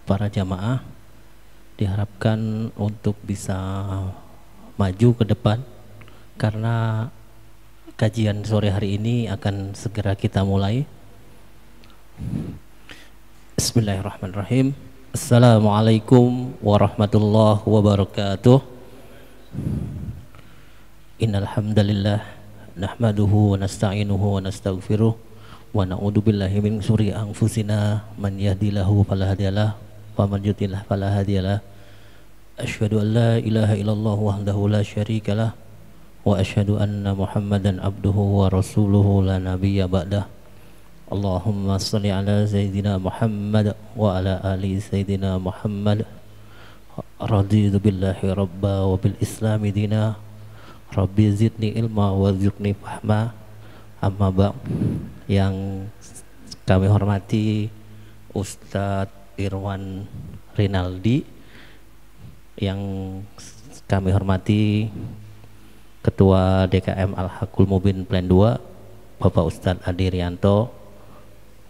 para jamaah diharapkan untuk bisa maju ke depan karena kajian sore hari ini akan segera kita mulai. Bismillahirrahmanirrahim. Assalamualaikum warahmatullahi wabarakatuh. Innal hamdalillah nahmaduhu wa nasta'inuhu wa nastaghfiruh wa na'udzu billahi min syururi anfusina man yahdihillahu fala hadiyalah wa man yudlil fala hadiyalah. Asyhadu an la ilaha illallah wahdahu la syarikalah wa asyhadu anna Muhammadan abduhu wa rasuluhu la nabiyya ba'dah. Allahumma shalli ala sayyidina Muhammad wa ala ali sayyidina Muhammad. Raditu billahi rabba wa bil islami dina. Rabbi zidni ilma wa zidni fahma. Amma ba'd. Yang kami hormati Ustadz Irwan Rinaldi, yang kami hormati Ketua DKM Al-Haqul Mubin Plan 2 Bapak Ustadz Adi Rianto,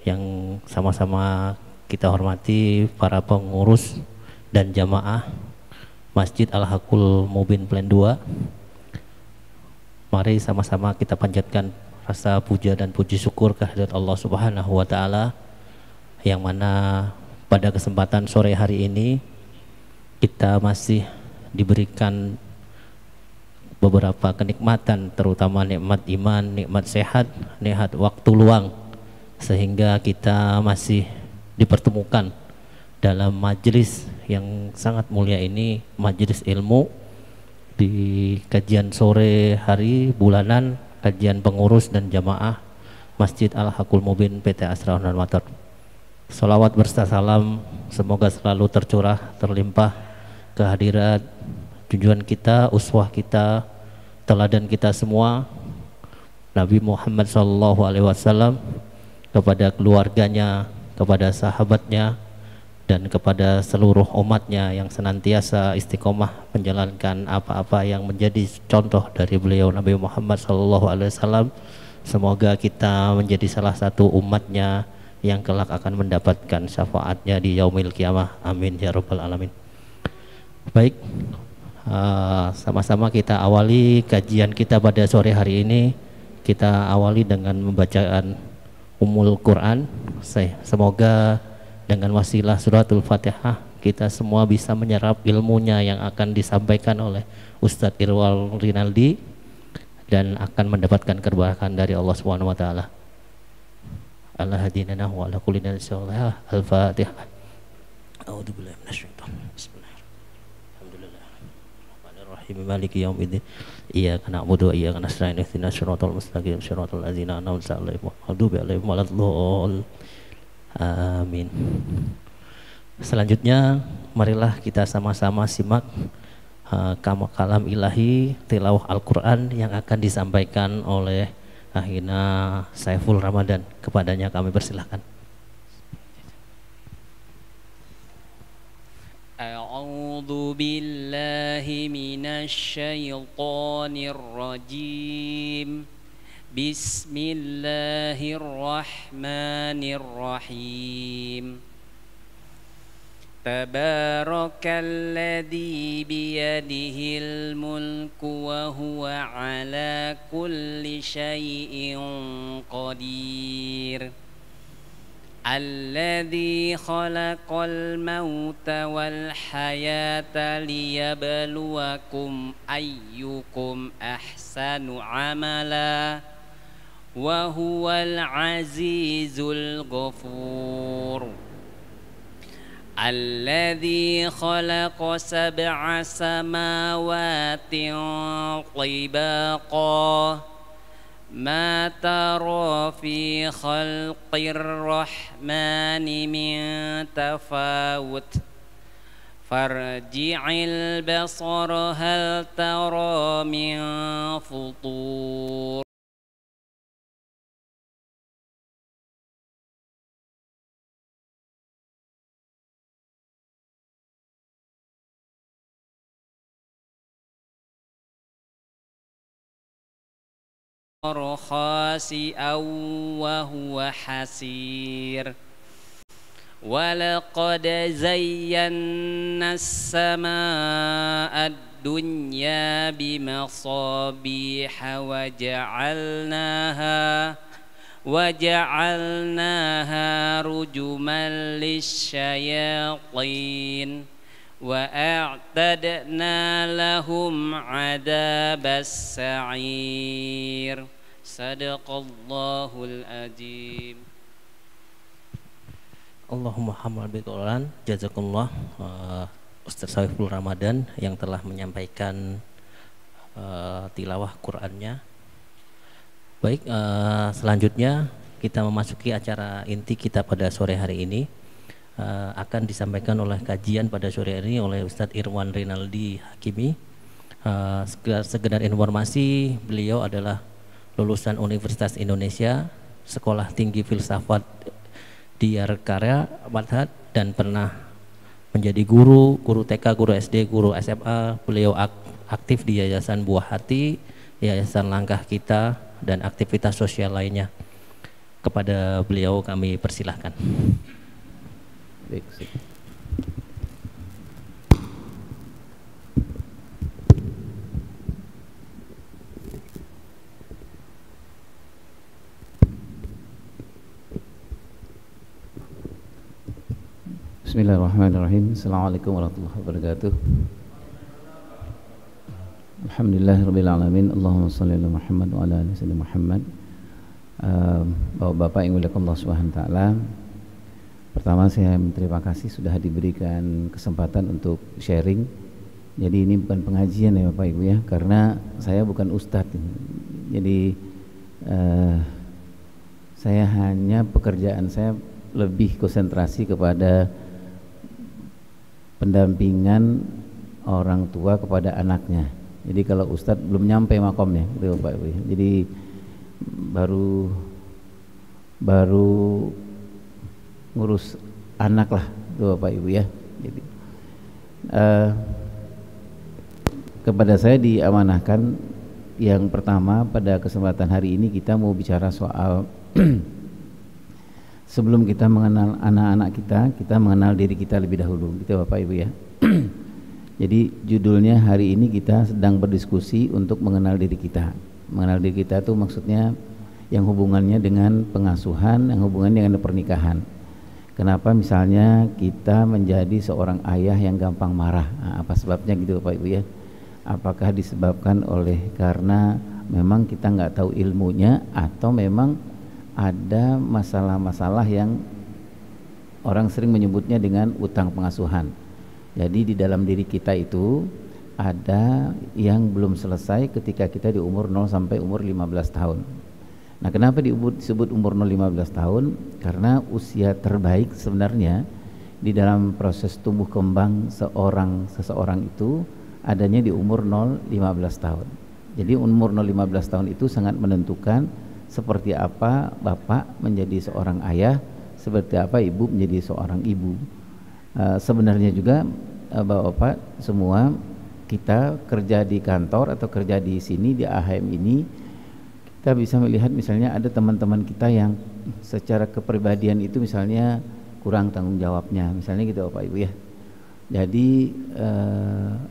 yang sama-sama kita hormati para pengurus dan jamaah Masjid Al-Haqul Mubin Plan 2. Mari sama-sama kita panjatkan rasa puja dan puji syukur kehadirat Allah Subhanahu wa Ta'ala, yang mana pada kesempatan sore hari ini kita masih diberikan beberapa kenikmatan, terutama nikmat iman, nikmat sehat, nikmat waktu luang, sehingga kita masih dipertemukan dalam majelis yang sangat mulia ini, majelis ilmu, di kajian sore hari bulanan kajian pengurus dan jamaah Masjid Al-Haqul Mubin PT Asrarun Anwatar. Salawat berserta salam semoga selalu tercurah terlimpah kehadirat junjungan kita, uswah kita, teladan kita semua, Nabi Muhammad SAW, kepada keluarganya, kepada sahabatnya, dan kepada seluruh umatnya yang senantiasa istiqomah menjalankan apa-apa yang menjadi contoh dari beliau Nabi Muhammad SAW. Semoga kita menjadi salah satu umatnya yang kelak akan mendapatkan syafaatnya di yaumil kiamah. Amin ya rabbal alamin. Baik, sama-sama kita awali kajian kita pada sore hari ini. Kita awali dengan membacaan Ummul Quran. Semoga dengan wasilah suratul Fatihah kita semua bisa menyerap ilmunya yang akan disampaikan oleh Ustadz Irwan Rinaldi dan akan mendapatkan keberkahan dari Allah Subhanahu wa Ta'ala. Al-hadinana wa ala kulli nasihat. Al-Fatihah. A'udzubillahi minasyaitonir rajim. Alhamdulillah. Rahmanirrahim. Maliki yaumiddin. Iyyaka na'budu wa iyyaka nasta'in. Ihdinas siratal mustaqim. Siratal ladzina an'amta 'alaihim ghairil alaihim waladdallin. Amin. Selanjutnya marilah kita sama-sama simak kalam ilahi tilawah Al-Quran yang akan disampaikan oleh Ahina Saiful Ramadan. Kepadanya kami persilahkan. A'udzu billahi minasy syaithanir rajim. Bismillahirrahmanirrahim. Tabarakalladzi biyadihil mulku wa huwa ala kulli syai'in qadir. Alladzi khalaqal mauta wal hayata liyabluwakum ayyukum ahsanu amala wa huwal azizul ghafur. Alladzi khalaqa sab'a samawati tibaqa ma tara fi khalqir rahmani min tafawut farji'il basara hal tara min futur. khasi'an wa huwa hasir ولقد زينا السماء الدنيا بمصابيح وجعلناها رجما للشياطين وأعتدنا لهم عذاب السعير صدق الله العظيم. Allahumma hamdal bil Quran. Jazakumullah Ustaz Saiful Ramadan yang telah menyampaikan tilawah Qur'annya. Baik, selanjutnya kita memasuki acara inti kita pada sore hari ini. Akan disampaikan oleh kajian pada sore hari ini oleh Ustadz Irwan Rinaldi Hakimi. Sekedar informasi, beliau adalah lulusan Universitas Indonesia, Sekolah Tinggi Filsafat Diyarkarya Madhat, dan pernah menjadi guru TK, guru SD, guru SMA. Beliau aktif di Yayasan Buah Hati, Yayasan Langkah Kita, dan aktivitas sosial lainnya. Kepada beliau kami persilahkan. Bismillahirrahmanirrahim. Assalamualaikum warahmatullahi wabarakatuh. Alhamdulillahirabbil alamin. Allahumma shalli ala Muhammad wa ala ali sayyidina Muhammad. Bapak-bapak yang dimuliakan Allah Subhanahu wa taala. Pertama saya terima kasih sudah diberikan kesempatan untuk sharing. Jadi ini bukan pengajian ya Bapak Ibu ya, karena saya bukan ustadz. Jadi saya hanya pekerjaan saya lebih konsentrasi kepada pendampingan orang tua kepada anaknya. Jadi kalau ustadz belum nyampe makomnya, gitu Bapak Ibu. Jadi baru ngurus anak lah, gitu Bapak Ibu ya. Jadi kepada saya diamanahkan yang pertama pada kesempatan hari ini kita mau bicara soal sebelum kita mengenal anak-anak kita mengenal diri kita lebih dahulu, gitu Bapak Ibu ya. Jadi judulnya hari ini kita sedang berdiskusi untuk mengenal diri kita. Mengenal diri kita itu maksudnya yang hubungannya dengan pengasuhan, yang hubungannya dengan pernikahan. Kenapa misalnya kita menjadi seorang ayah yang gampang marah? Nah, apa sebabnya gitu Bapak Ibu ya? Apakah disebabkan oleh karena memang kita nggak tahu ilmunya, atau memang ada masalah-masalah yang orang sering menyebutnya dengan utang pengasuhan. Jadi di dalam diri kita itu ada yang belum selesai ketika kita di umur 0 sampai umur 15 tahun. Nah, kenapa disebut umur 0-15 tahun? Karena usia terbaik sebenarnya di dalam proses tumbuh kembang seseorang itu adanya di umur 0-15 tahun. Jadi umur 0-15 tahun itu sangat menentukan seperti apa bapak menjadi seorang ayah, seperti apa ibu menjadi seorang ibu. Sebenarnya juga bapak-bapak semua, kita kerja di kantor atau kerja di sini di AHM ini, kita bisa melihat misalnya ada teman-teman kita yang secara kepribadian itu misalnya kurang tanggung jawabnya, misalnya gitu Bapak Ibu ya. Jadi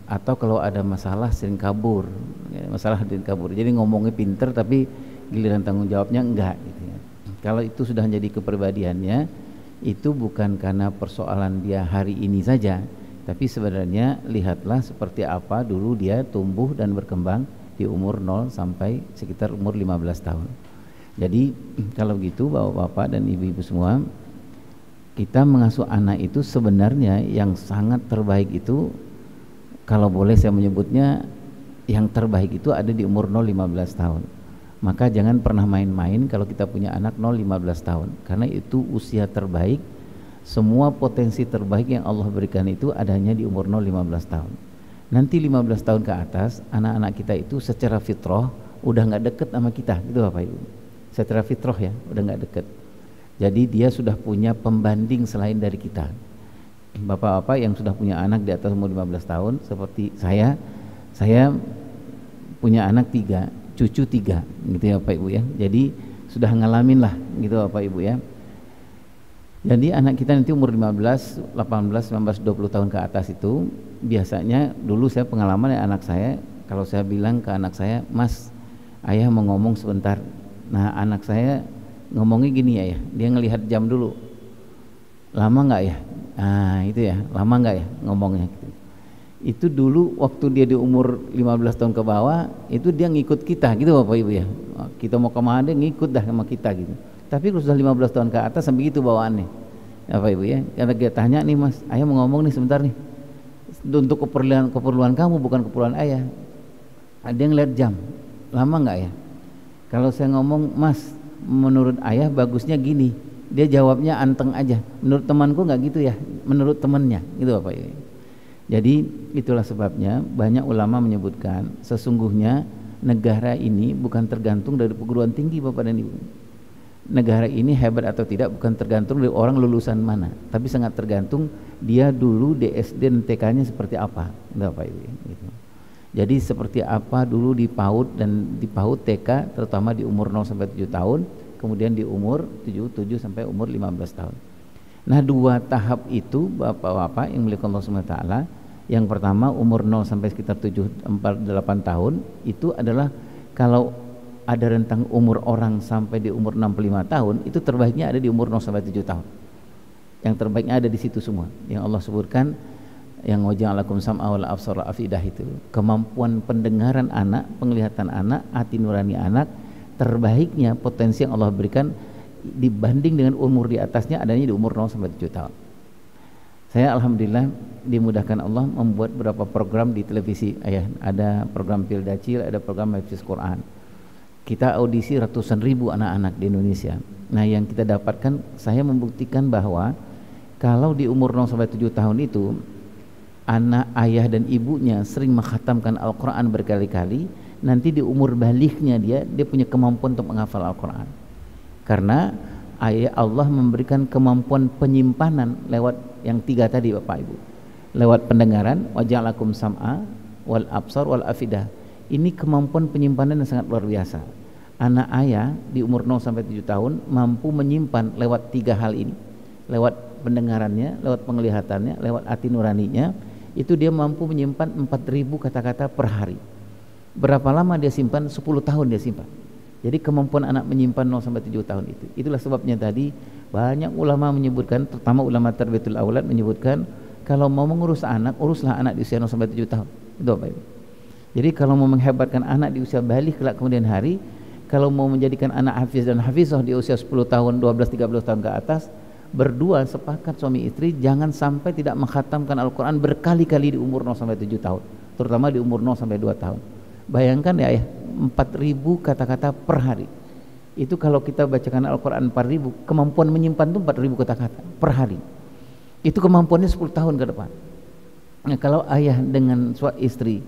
atau kalau ada masalah sering kabur, jadi ngomongnya pinter tapi giliran tanggung jawabnya enggak gitu ya. Kalau itu sudah menjadi kepribadiannya, itu bukan karena persoalan dia hari ini saja, tapi sebenarnya lihatlah seperti apa dulu dia tumbuh dan berkembang di umur 0 sampai sekitar umur 15 tahun. Jadi kalau gitu bapak-bapak dan ibu-ibu semua, kita mengasuh anak itu sebenarnya yang sangat terbaik itu, kalau boleh saya menyebutnya yang terbaik itu ada di umur 0-15 tahun. Maka jangan pernah main-main kalau kita punya anak 0-15 tahun, karena itu usia terbaik. Semua potensi terbaik yang Allah berikan itu adanya di umur 0-15 tahun. Nanti 15 tahun ke atas, anak-anak kita itu secara fitrah udah nggak deket sama kita, gitu Bapak Ibu. Secara fitrah ya, udah nggak deket. Jadi dia sudah punya pembanding selain dari kita. Bapak-bapak yang sudah punya anak di atas umur 15 tahun seperti saya punya anak 3, cucu 3, gitu ya Bapak Ibu ya. Jadi sudah ngalamin lah, gitu Bapak Ibu ya. Jadi anak kita nanti umur 15, 18, 19, 20 tahun ke atas itu biasanya dulu saya pengalaman ya anak saya, kalau saya bilang ke anak saya, "Mas, ayah mau ngomong sebentar." Nah, anak saya ngomongnya gini ya, dia ngelihat jam dulu. Lama nggak ya? Ah, itu ya, lama nggak ya ngomongnya gitu. Itu dulu waktu dia di umur 15 tahun ke bawah, itu dia ngikut kita gitu Bapak Ibu ya. Kita mau kemana dia ngikut dah sama kita gitu. Tapi kalau sudah 15 tahun ke atas sampai gitu bawaannya Bapak Ibu ya, karena dia tanya nih, "Mas, ayah mau ngomong nih sebentar nih, untuk keperluan kamu bukan keperluan ayah." Ada yang lihat jam, lama nggak ya? Kalau saya ngomong, "Mas, menurut ayah bagusnya gini," dia jawabnya anteng aja, "Menurut temanku nggak gitu ya, menurut temannya," gitu Bapak Ibu. Jadi itulah sebabnya banyak ulama menyebutkan sesungguhnya negara ini bukan tergantung dari perguruan tinggi Bapak dan Ibu. Negara ini hebat atau tidak bukan tergantung dari orang lulusan mana, tapi sangat tergantung dia dulu di SD dan TK-nya seperti apa, Bapak Ibu. Gitu. Jadi seperti apa dulu di PAUD dan di PAUD TK, terutama di umur 0 sampai 7 tahun, kemudian di umur 7 sampai umur 15 tahun. Nah, dua tahap itu Bapak-bapak yang milik Allah SWT, yang pertama umur 0 sampai sekitar 7, 4, 8 tahun itu adalah kalau ada rentang umur orang sampai di umur 65 tahun, itu terbaiknya ada di umur 0 sampai 7 tahun. Yang terbaiknya ada di situ semua. Yang Allah sebutkan yang waja'alakum sam'a wal absara afidah itu. Kemampuan pendengaran anak, penglihatan anak, hati nurani anak, terbaiknya potensi yang Allah berikan dibanding dengan umur di atasnya adanya di umur 0 sampai 7 tahun. Saya alhamdulillah dimudahkan Allah membuat beberapa program di televisi. Ada program Pildacil, ada program Hafiz Quran. Kita audisi ratusan ribu anak-anak di Indonesia. Nah, yang kita dapatkan, saya membuktikan bahwa kalau di umur 0 sampai 7 tahun itu anak, ayah dan ibunya sering mengkhatamkan Al-Quran berkali-kali, nanti di umur baliknya dia punya kemampuan untuk menghafal Al-Quran. Karena Allah memberikan kemampuan penyimpanan lewat yang 3 tadi Bapak Ibu. Lewat pendengaran, waja'alakum sam'a wal absar wal afidah. Ini kemampuan penyimpanan yang sangat luar biasa. Anak ayah di umur 0 sampai 7 tahun mampu menyimpan lewat 3 hal ini. Lewat pendengarannya, lewat penglihatannya, lewat hati nuraninya, itu dia mampu menyimpan 4.000 kata-kata per hari. Berapa lama dia simpan? 10 tahun dia simpan. Jadi kemampuan anak menyimpan 0 sampai 7 tahun itu. Itulah sebabnya tadi banyak ulama menyebutkan, terutama ulama tarbiyatul aulad menyebutkan, kalau mau mengurus anak, uruslah anak di usia 0 sampai 7 tahun. Itu Bapak Ibu. Jadi kalau mau menghebatkan anak di usia balik kelak kemudian hari, kalau mau menjadikan anak hafiz dan hafizah di usia 10 tahun, 12, 13 tahun ke atas, berdua sepakat suami istri jangan sampai tidak mengkhatamkan Al-Quran berkali-kali di umur 0 sampai 7 tahun, terutama di umur 0 sampai 2 tahun. Bayangkan ya, 4.000 kata-kata per hari. Itu kalau kita bacakan Al-Quran 4.000, kemampuan menyimpan itu 4.000 kata-kata per hari. Itu kemampuannya 10 tahun ke depan. Nah, kalau ayah dengan istri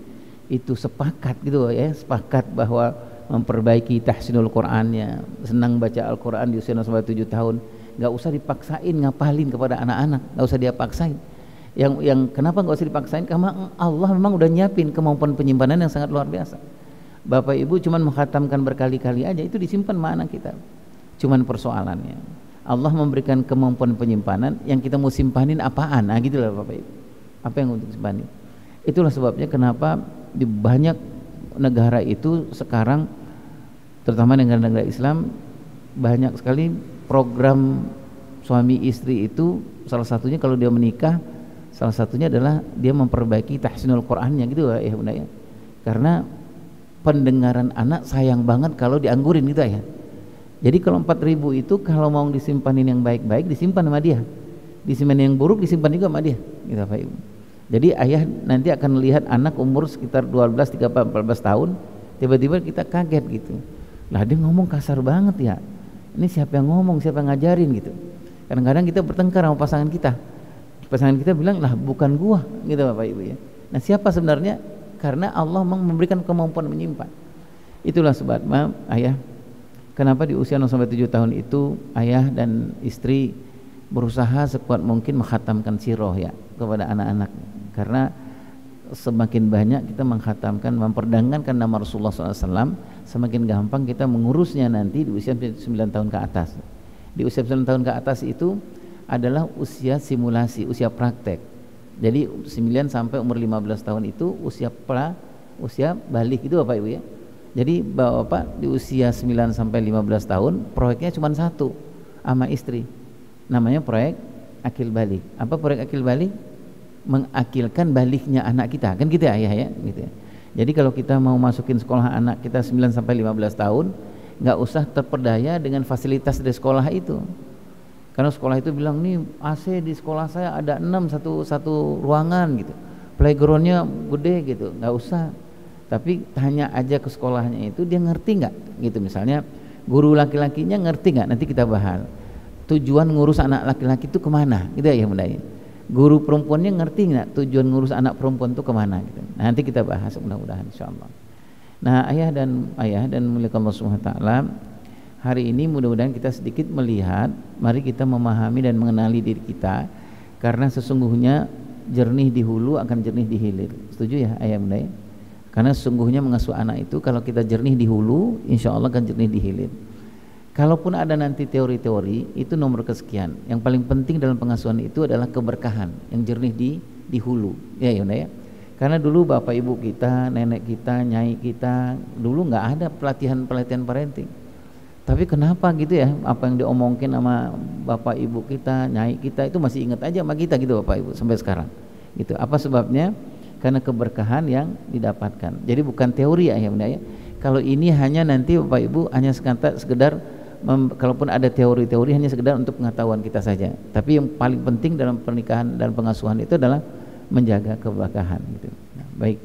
itu sepakat gitu ya, sepakat bahwa memperbaiki tahsinul Qur'annya, senang baca Al-Quran di usia 0 sampai 7 tahun, nggak usah dipaksain ngapalin kepada anak-anak, nggak usah dia paksain. Yang kenapa nggak usah dipaksain? Karena Allah memang udah nyiapin kemampuan penyimpanan yang sangat luar biasa. Bapak Ibu cuman mengkhatamkan berkali-kali aja, itu disimpan sama anak kita. Cuman persoalannya Allah memberikan kemampuan penyimpanan, yang kita mau simpanin apaan? Nah gitulah Bapak Ibu. Apa yang untuk simpanin? Itulah sebabnya kenapa di banyak negara itu sekarang, terutama negara-negara Islam, banyak sekali program suami istri itu. Salah satunya kalau dia menikah, salah satunya adalah dia memperbaiki tahsinul Qur'annya gitu ya Bunda ya. Karena pendengaran anak sayang banget kalau dianggurin gitu ya. Jadi kalau 4.000 itu kalau mau disimpanin yang baik-baik disimpan sama dia, disimpan yang buruk disimpan juga sama dia gitu Pak Ibu. Jadi ayah nanti akan lihat anak umur sekitar 12, 13, 14 tahun, tiba-tiba kita kaget gitu. Lah dia ngomong kasar banget ya. Ini siapa yang ngomong, siapa yang ngajarin gitu. Kadang-kadang kita bertengkar sama pasangan kita. Pasangan kita bilang, "Lah bukan gua," gitu Bapak Ibu ya. Nah, siapa sebenarnya? Karena Allah memberikan kemampuan menyimpan. Itulah sebabnya ayah, kenapa di usia 0 sampai 7 tahun itu ayah dan istri berusaha sekuat mungkin mengkhatamkan sirah ya kepada anak-anak. Karena semakin banyak kita mengkhatamkan, memperdagangkan nama Rasulullah SAW, semakin gampang kita mengurusnya nanti di usia 9 tahun ke atas. Di usia 9 tahun ke atas itu adalah usia simulasi, usia praktek. Jadi 9 sampai umur 15 tahun itu usia balik itu Bapak Ibu ya. Jadi Bapak di usia 9 sampai 15 tahun proyeknya cuma satu sama istri. Namanya proyek akil balik. Apa proyek akil balik? Mengakilkan baliknya anak kita. Kan gitu ya ayah ya, gitu ya. Jadi kalau kita mau masukin sekolah anak kita 9 sampai 15 tahun, nggak usah terperdaya dengan fasilitas dari sekolah itu. Karena sekolah itu bilang nih AC di sekolah saya ada 6 satu ruangan gitu. Playgroundnya gede gitu, nggak usah. Tapi tanya aja ke sekolahnya itu dia ngerti nggak gitu. Misalnya guru laki-lakinya ngerti nggak, nanti kita bahas tujuan ngurus anak laki-laki itu kemana gitu ya Bunda. Guru perempuannya ngerti nggak tujuan ngurus anak perempuan itu kemana gitu. Nah, nanti kita bahas mudah-mudahan insyaallah. Nah ayah dan milik Allah Subhanahu wa taala, hari ini mudah-mudahan kita sedikit melihat, mari kita memahami dan mengenali diri kita, karena sesungguhnya jernih di hulu akan jernih di hilir. Setuju ya ayah bunda ya? Karena sesungguhnya mengasuh anak itu kalau kita jernih di hulu, insya Allah akan jernih di hilir. Kalaupun ada nanti teori-teori, itu nomor kesekian. Yang paling penting dalam pengasuhan itu adalah keberkahan yang jernih di hulu. Ya bunda ya. Karena dulu bapak ibu kita, nenek kita, nyai kita, dulu nggak ada pelatihan parenting. Tapi kenapa gitu ya, apa yang diomongin sama bapak ibu kita, nyai kita itu masih ingat aja sama kita gitu bapak ibu sampai sekarang gitu. Apa sebabnya? Karena keberkahan yang didapatkan. Jadi bukan teori ya bunda ya. Kalau ini hanya nanti bapak ibu hanya sekedar kalaupun ada teori-teori hanya sekedar untuk pengetahuan kita saja. Tapi yang paling penting dalam pernikahan dan pengasuhan itu adalah menjaga keberkahan gitu. Nah, baik.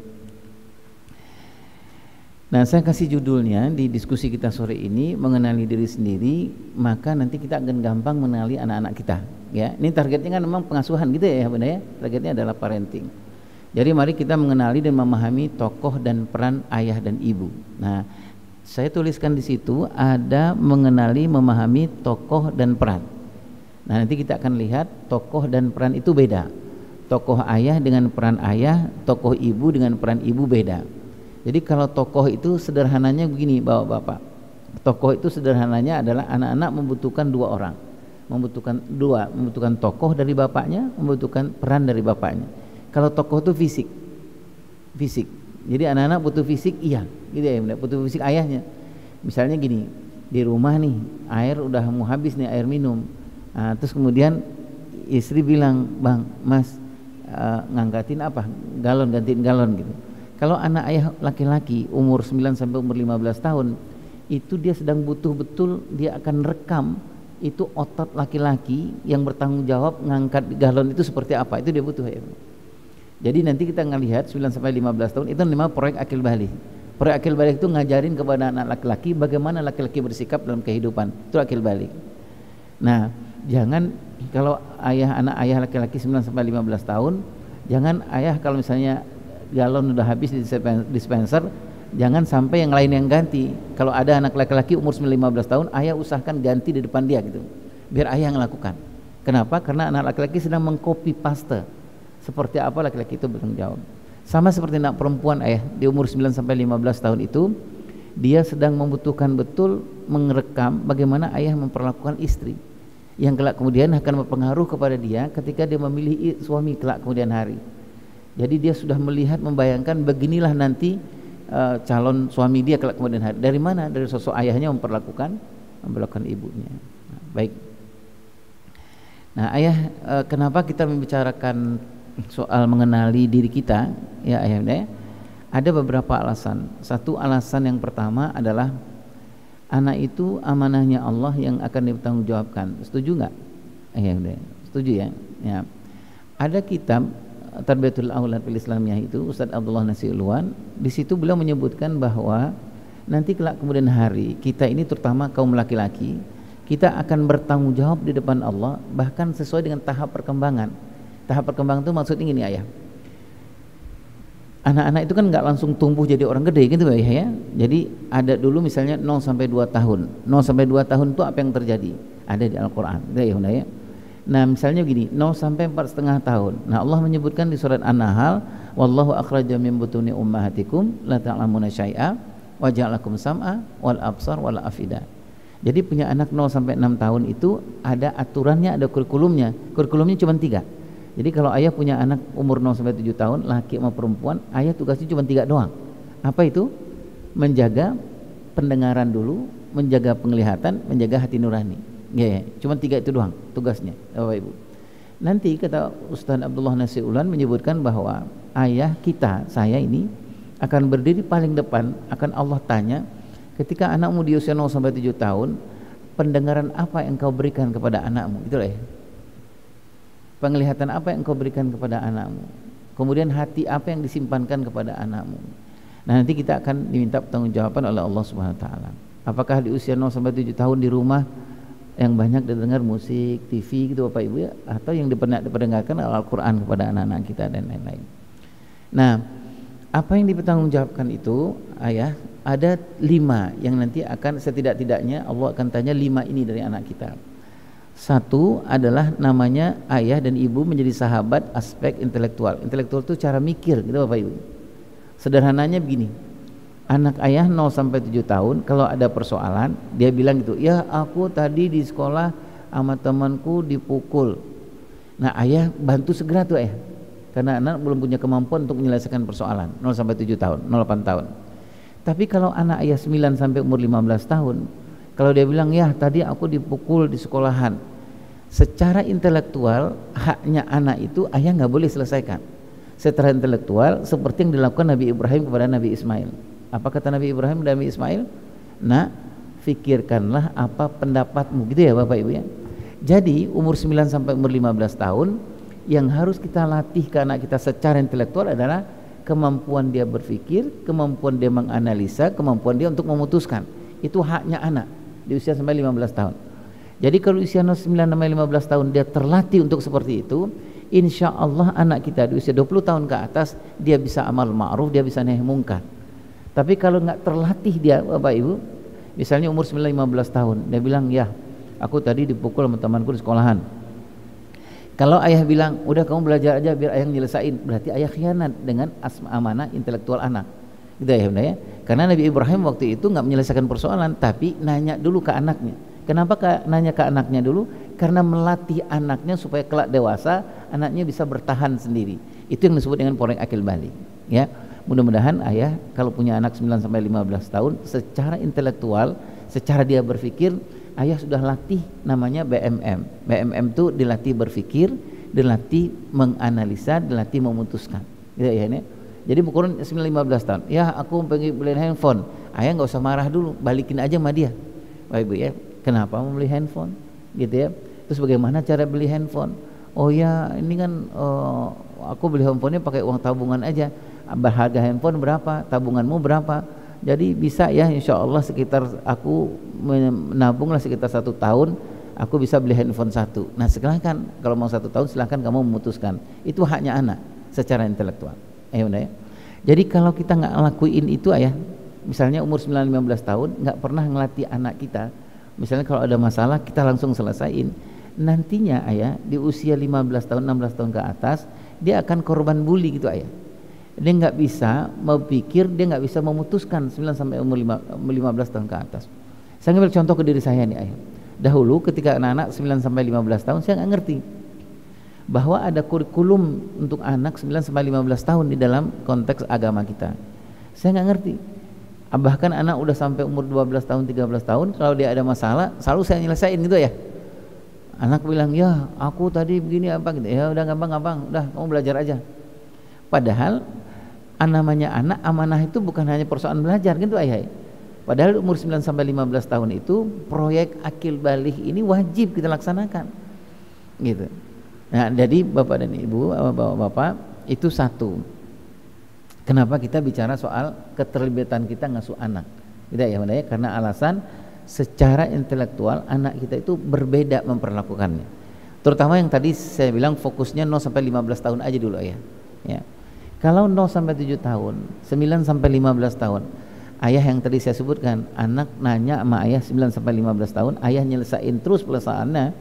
Nah, saya kasih judulnya di diskusi kita sore ini, mengenali diri sendiri, maka nanti kita akan gampang mengenali anak-anak kita. Ya, ini targetnya kan memang pengasuhan gitu ya, Bunda ya. Targetnya adalah parenting. Jadi mari kita mengenali dan memahami tokoh dan peran ayah dan ibu. Nah, saya tuliskan di situ ada mengenali, memahami tokoh dan peran. Nah, nanti kita akan lihat tokoh dan peran itu beda. Tokoh ayah dengan peran ayah, tokoh ibu dengan peran ibu beda. Jadi kalau tokoh itu sederhananya begini bapak-bapak. Tokoh itu sederhananya adalah anak-anak membutuhkan dua orang. Membutuhkan tokoh dari bapaknya, membutuhkan peran dari bapaknya. Kalau tokoh itu fisik. Jadi anak-anak butuh fisik iya, gitu ya, butuh fisik ayahnya. Misalnya gini, di rumah nih, air udah mau habis nih, air minum. Nah, terus kemudian istri bilang, "Bang, Mas, ngangkatin apa? Gantiin galon gitu." Kalau anak ayah laki-laki umur 9 sampai umur 15 tahun, itu dia sedang butuh betul, dia akan rekam itu otot laki-laki yang bertanggung jawab ngangkat galon itu seperti apa, itu dia butuh ya. Jadi nanti kita ngelihat 9 sampai 15 tahun itu namanya proyek akil balik. Proyek akil balik itu ngajarin kepada anak laki-laki bagaimana laki-laki bersikap dalam kehidupan. Itu akil balik. Nah, jangan kalau anak ayah laki-laki 9 sampai 15 tahun, jangan ayah kalau misalnya galon udah habis di dispenser, jangan sampai yang lain yang ganti. Kalau ada anak laki-laki umur 15 tahun, ayah usahakan ganti di depan dia gitu. Biar ayah yang lakukan. Kenapa? Karena anak laki-laki sedang mengcopy paste. Seperti apa laki-laki itu bertanggung jawab. Sama seperti anak perempuan ayah di umur 9 sampai 15 tahun itu, dia sedang membutuhkan betul merekam bagaimana ayah memperlakukan istri. Yang kelak kemudian akan berpengaruh kepada dia ketika dia memilih suami kelak kemudian hari. Jadi dia sudah melihat, membayangkan beginilah nanti calon suami dia kelak kemudian hari. Dari mana? Dari sosok ayahnya memperlakukan ibunya. Nah, baik. Nah, ayah, kenapa kita membicarakan soal mengenali diri kita ya ayah? Ada beberapa alasan. Satu alasan yang pertama adalah anak itu amanahnya Allah yang akan dipertanggungjawabkan. Setuju nggak ayah? Setuju ya? Ya. Ada kitab Tarbiyatul Aulad fil Islamiyah itu Ustaz Abdullah Nasiulwan, di situ beliau menyebutkan bahwa nanti kelak kemudian hari kita ini terutama kaum laki-laki, kita akan bertanggung jawab di depan Allah bahkan sesuai dengan tahap perkembangan. Tahap perkembangan itu maksudnya gini ayah. Anak-anak itu kan nggak langsung tumbuh jadi orang gede gitu ya. Jadi ada dulu misalnya 0 sampai 2 tahun. 0 sampai 2 tahun itu apa yang terjadi? Ada di Al-Qur'an. Ya ya. Nah, misalnya begini, 0 sampai 4,5 tahun. Nah, Allah menyebutkan di surat An-Nahl, "Wallahu akhraja min butuni ummahatikum la ta'lamuna syai'a wa ja'alakum sam'a wal absar wal afida." Jadi punya anak 0 sampai 6 tahun itu ada aturannya, ada kurikulumnya. Kurikulumnya cuma 3. Jadi kalau ayah punya anak umur 0 sampai 7 tahun, laki sama perempuan, ayah tugasnya cuma 3 doang. Apa itu? Menjaga pendengaran dulu, menjaga penglihatan, menjaga hati nurani. Ya, cuma 3 itu doang tugasnya, Bapak Ibu. Nanti kata Ustaz Abdullah Nasiulan menyebutkan bahwa ayah kita, saya ini akan berdiri paling depan, akan Allah tanya ketika anakmu di usia 0 sampai 7 tahun, pendengaran apa yang kau berikan kepada anakmu? Itulah ya. Penglihatan apa yang kau berikan kepada anakmu? Kemudian hati apa yang disimpankan kepada anakmu? Nah, nanti kita akan diminta pertanggungjawaban oleh Allah Subhanahu wa taala. Apakah di usia 0 sampai 7 tahun di rumah yang banyak didengar musik, TV gitu Bapak Ibu ya, atau yang diperdengarkan Al-Qur'an kepada anak-anak kita dan lain-lain. Nah, apa yang dipertanggungjawabkan itu ayah ada 5 yang nanti akan setidak-tidaknya Allah akan tanya 5 ini dari anak kita. Satu adalah namanya ayah dan ibu menjadi sahabat aspek intelektual. Intelektual itu cara mikir gitu Bapak Ibu. Sederhananya begini, anak ayah 0 sampai 7 tahun kalau ada persoalan dia bilang gitu, ya aku tadi di sekolah sama temanku dipukul. Nah ayah bantu segera tuh ayah, karena anak belum punya kemampuan untuk menyelesaikan persoalan 0 sampai 7 tahun, 0-8 tahun. Tapi kalau anak ayah 9 sampai umur 15 tahun, kalau dia bilang ya tadi aku dipukul di sekolahan, secara intelektual haknya anak itu ayah nggak boleh selesaikan. Secara intelektual seperti yang dilakukan Nabi Ibrahim kepada Nabi Ismail. Apa kata Nabi Ibrahim dan Nabi Ismail? Nah, fikirkanlah apa pendapatmu, gitu ya Bapak Ibu ya. Jadi umur 9 sampai umur 15 tahun yang harus kita latih ke anak kita secara intelektual adalah kemampuan dia berpikir, kemampuan dia menganalisa, kemampuan dia untuk memutuskan. Itu haknya anak di usia sampai 15 tahun. Jadi kalau usia 9 sampai 15 tahun dia terlatih untuk seperti itu, insya Allah anak kita di usia 20 tahun ke atas dia bisa amal ma'ruf, dia bisa nahi mungkar. Tapi kalau nggak terlatih dia Bapak Ibu, misalnya umur 9-15 tahun dia bilang ya aku tadi dipukul sama temanku di sekolahan. Kalau ayah bilang udah kamu belajar aja biar ayah nyelesain, berarti ayah khianat dengan amanah intelektual anak, gitu ya Bunda ya. Karena Nabi Ibrahim waktu itu nggak menyelesaikan persoalan, tapi nanya dulu ke anaknya. Kenapa nanya ke anaknya dulu? Karena melatih anaknya supaya kelak dewasa anaknya bisa bertahan sendiri. Itu yang disebut dengan poreng akil balik ya. Mudah-mudahan ayah kalau punya anak 9 sampai 15 tahun secara intelektual, secara dia berpikir, ayah sudah latih namanya BMM. BMM itu dilatih berpikir, dilatih menganalisa, dilatih memutuskan. Gitu ya ini. Jadi ukuran 9-15 tahun. Ya aku pengen beli handphone. Ayah nggak usah marah dulu, balikin aja sama dia. Baik Ibu ya. Kenapa mau beli handphone? Gitu ya. Terus bagaimana cara beli handphone? Oh ya ini kan aku beli handphonenya pakai uang tabungan aja. Harga handphone berapa? Tabunganmu berapa? Jadi bisa ya insya Allah sekitar aku menabunglah sekitar 1 tahun aku bisa beli handphone 1. Nah silahkan kalau mau 1 tahun silahkan kamu memutuskan. Itu haknya anak secara intelektual. Ya. Jadi kalau kita nggak ngelakuin itu ayah, misalnya umur 9-15 tahun nggak pernah ngelatih anak kita, misalnya kalau ada masalah kita langsung selesain, nantinya ayah di usia 15 tahun 16 tahun ke atas dia akan korban bully gitu ayah. Dia nggak bisa berpikir, dia nggak bisa memutuskan 9 sampai umur 15 tahun ke atas. Saya ambil contoh ke diri saya nih ayah. Dahulu ketika anak-anak 9 sampai 15 tahun saya nggak ngerti bahwa ada kurikulum untuk anak 9 sampai 15 tahun di dalam konteks agama kita. Saya nggak ngerti. Bahkan anak udah sampai umur 12 tahun 13 tahun kalau dia ada masalah selalu saya nyelesain gitu ya. Anak bilang ya aku tadi begini apa gitu. Ya udah gampang, udah kamu belajar aja. Padahal namanya anak amanah itu bukan hanya persoalan belajar gitu ayah. Padahal umur 9 sampai 15 tahun itu proyek akil balik ini wajib kita laksanakan. Gitu. Nah, jadi Bapak dan Ibu, Bapak-bapak itu satu. Kenapa kita bicara soal keterlibatan kita ngasuh anak? Tidak ya, ya, karena alasan secara intelektual anak kita itu berbeda memperlakukannya. Terutama yang tadi saya bilang fokusnya 0 sampai 15 tahun aja dulu ya. Ya. Kalau 0 sampai 7 tahun, 9 sampai 15 tahun, ayah yang tadi saya sebutkan, anak nanya sama ayah 9 sampai 15 tahun, ayah nyelesain terus pelesaarannya,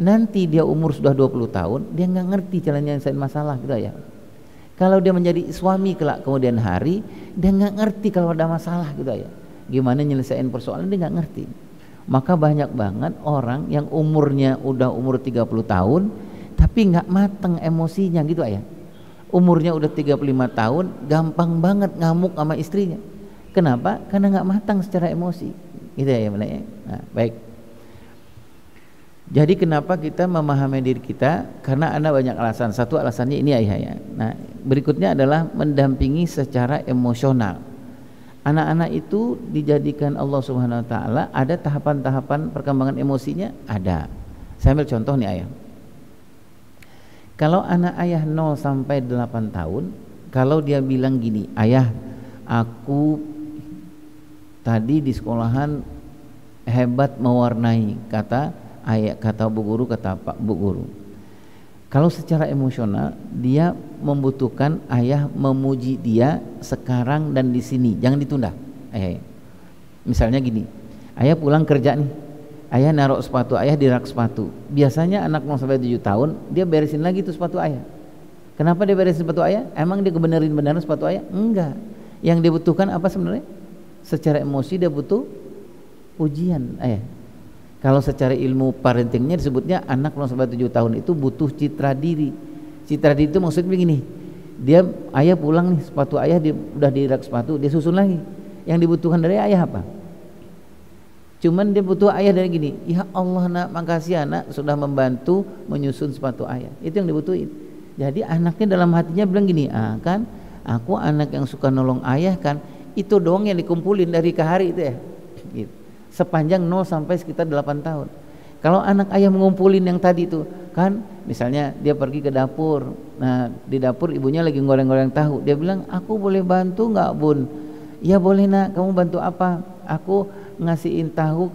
nanti dia umur sudah 20 tahun, dia nggak ngerti cara nyelesain masalah gitu ya. Kalau dia menjadi suami kelak kemudian hari, dia nggak ngerti kalau ada masalah gitu ya. Gimana nyelesain persoalan dia nggak ngerti. Maka banyak banget orang yang umurnya udah umur 30 tahun tapi nggak mateng emosinya gitu ayah. Umurnya udah 35 tahun gampang banget ngamuk sama istrinya. Kenapa? Karena nggak matang secara emosi gitu ya benar ya. Nah, baik. Jadi kenapa kita memahami diri kita? Karena ada banyak alasan. Satu alasannya ini ayah ya. Nah berikutnya adalah mendampingi secara emosional. Anak-anak itu dijadikan Allah Subhanahu Wa Taala ada tahapan-tahapan perkembangan emosinya ada. Saya ambil contoh nih ayah. Kalau anak ayah 0 sampai 8 tahun, kalau dia bilang gini, ayah, aku tadi di sekolahan hebat mewarnai, kata ayah, kata bu guru, kata pak bu guru. Kalau secara emosional dia membutuhkan ayah memuji dia sekarang dan di sini, jangan ditunda. Ayah. Misalnya gini, ayah pulang kerja nih, ayah naruh sepatu ayah di rak sepatu. Biasanya anak 0 sampai 7 tahun dia beresin lagi tuh sepatu ayah. Kenapa dia beresin sepatu ayah? Emang dia benerin sepatu ayah? Enggak. Yang dia butuhkan apa sebenarnya? Secara emosi dia butuh pujian ayah. Kalau secara ilmu parentingnya disebutnya anak 0 sampai 7 tahun itu butuh citra diri. Citra diri itu maksudnya begini. Dia ayah pulang nih, sepatu ayah udah di rak sepatu, dia susun lagi. Yang dibutuhkan dari ayah apa? Cuman dia butuh ayah dari gini, ya Allah nak, makasih anak sudah membantu menyusun sepatu ayah. Itu yang dibutuhin. Jadi anaknya dalam hatinya bilang gini, kan aku anak yang suka nolong ayah kan, itu doang yang dikumpulin dari ke hari itu ya. Gitu. Sepanjang 0 sampai sekitar 8 tahun. Kalau anak ayah mengumpulin yang tadi itu kan, misalnya dia pergi ke dapur, nah di dapur ibunya lagi goreng-goreng tahu, dia bilang aku boleh bantu nggak bun? Ya boleh nak, kamu bantu apa? Aku ngasihin tahu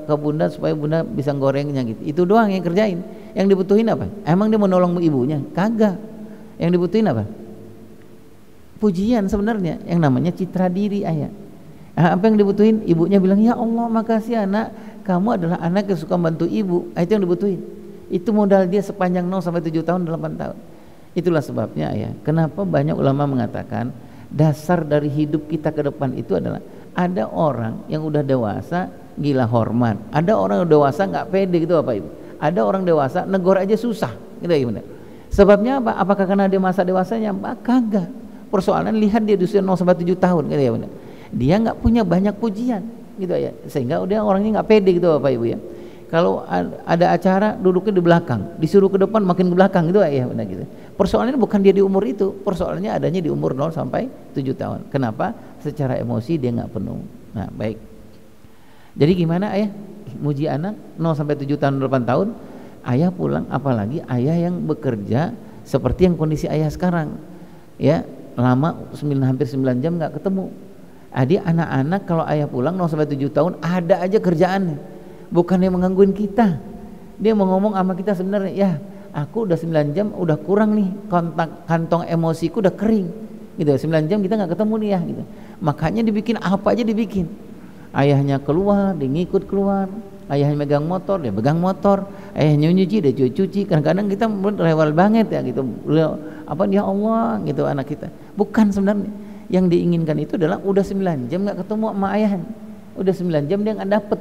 ke bunda supaya bunda bisa gorengnya gitu. Itu doang yang kerjain. Yang dibutuhin apa? Emang dia mau nolong ibunya? Kagak. Yang dibutuhin apa? Pujian sebenarnya, yang namanya citra diri ayah. Apa yang dibutuhin? Ibunya bilang, ya Allah makasih anak, kamu adalah anak yang suka bantu ibu. Itu yang dibutuhin. Itu modal dia sepanjang 0 sampai 7 tahun, 8 tahun. Itulah sebabnya ya, kenapa banyak ulama mengatakan dasar dari hidup kita ke depan itu adalah ada orang yang udah dewasa gila hormat, ada orang yang dewasa nggak pede gitu Bapak Ibu, ada orang dewasa negor aja susah gitu ya benar. Sebabnya apa? Apakah karena dia masa dewasanya? Kagak. Persoalan lihat dia di usia 0 sampai 7 tahun gitu ya benar. Dia nggak punya banyak pujian gitu ya, sehingga udah orangnya nggak pede gitu Bapak Ibu ya. Kalau ada acara duduknya di belakang, disuruh ke depan makin ke belakang gitu ya benar gitu. Persoalannya bukan dia di umur itu, persoalannya adanya di umur 0 sampai 7 tahun. Kenapa? Secara emosi dia nggak penuh. Nah baik. Jadi gimana ayah muji anak 0 sampai 7 tahun 8 tahun? Ayah pulang, apalagi ayah yang bekerja seperti yang kondisi ayah sekarang ya, lama hampir 9 jam nggak ketemu. Jadi anak-anak kalau ayah pulang 0 sampai 7 tahun ada aja kerjaannya, bukan yang menggangguin kita. Dia mau ngomong sama kita sebenarnya, ya aku udah 9 jam udah kurang nih, kantong emosiku udah kering gitu. 9 jam kita nggak ketemu nih ya gitu. Makanya dibikin apa aja dibikin. Ayahnya keluar, dia ngikut keluar. Ayahnya megang motor, dia pegang motor. Ayahnya nyuci, dia cuci. Kadang-kadang kita rewel banget ya gitu. Apa ya Allah gitu anak kita. Bukan sebenarnya. Yang diinginkan itu adalah udah 9 jam nggak ketemu sama ayahnya. Udah 9 jam dia nggak dapet.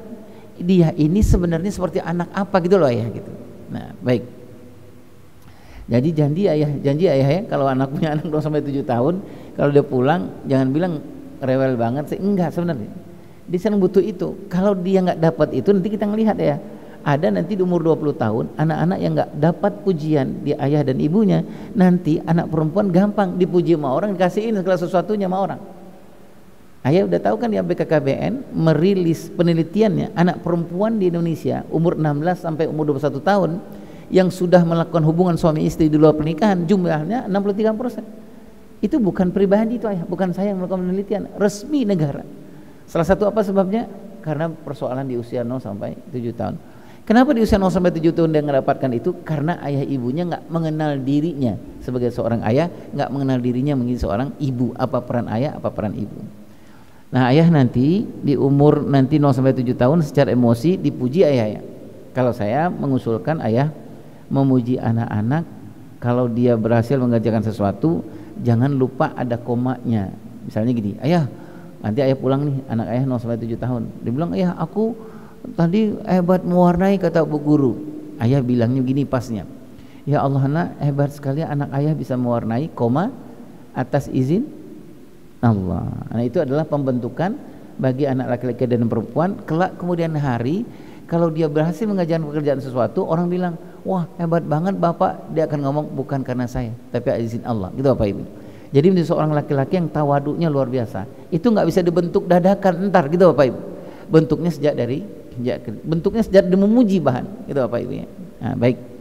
Dia ini sebenarnya seperti anak apa gitu loh ayah gitu. Nah baik. Jadi janji ayah ya, kalau anak punya anak 0 sampai 7 tahun, kalau dia pulang jangan bilang rewel banget sih, enggak sebenarnya. Dia sedang butuh itu. Kalau dia nggak dapat itu nanti kita ngelihat ya. Ada nanti di umur 20 tahun anak-anak yang nggak dapat pujian di ayah dan ibunya, nanti anak perempuan gampang dipuji sama orang, dikasihin segala sesuatunya sama orang. Ayah udah tahu kan ya, BKKBN merilis penelitiannya, anak perempuan di Indonesia umur 16 sampai umur 21 tahun yang sudah melakukan hubungan suami istri di luar pernikahan jumlahnya 63%. Itu bukan pribadi itu ayah, bukan saya yang melakukan penelitian, resmi negara. Salah satu apa sebabnya? Karena persoalan di usia 0 sampai 7 tahun. Kenapa di usia 0 sampai 7 tahun dia mendapatkan itu? Karena ayah ibunya nggak mengenal dirinya sebagai seorang ayah, nggak mengenal dirinya menjadi seorang ibu. Apa peran ayah, apa peran ibu. Nah ayah nanti di umur nanti 0 sampai 7 tahun secara emosi dipuji ayah ya. Kalau saya mengusulkan ayah memuji anak-anak, kalau dia berhasil mengerjakan sesuatu jangan lupa ada komanya. Misalnya gini, ayah nanti ayah pulang nih, anak ayah 0 sampai 7 tahun, dia bilang ayah aku tadi hebat mewarnai, kata bu guru. Ayah bilangnya gini pasnya, ya Allah nak, hebat sekali anak ayah bisa mewarnai, koma, atas izin Allah. Nah itu adalah pembentukan bagi anak laki-laki dan perempuan. Kelak kemudian hari kalau dia berhasil mengerjakan pekerjaan sesuatu, orang bilang, wah hebat banget bapak, dia akan ngomong bukan karena saya tapi izin Allah, gitu Bapak Ibu. Jadi menjadi seorang laki-laki yang tawaduknya luar biasa, itu nggak bisa dibentuk dadakan entar, gitu Bapak Ibu. Bentuknya sejak dari memuji bahan, gitu Bapak Ibu ya. Nah, baik.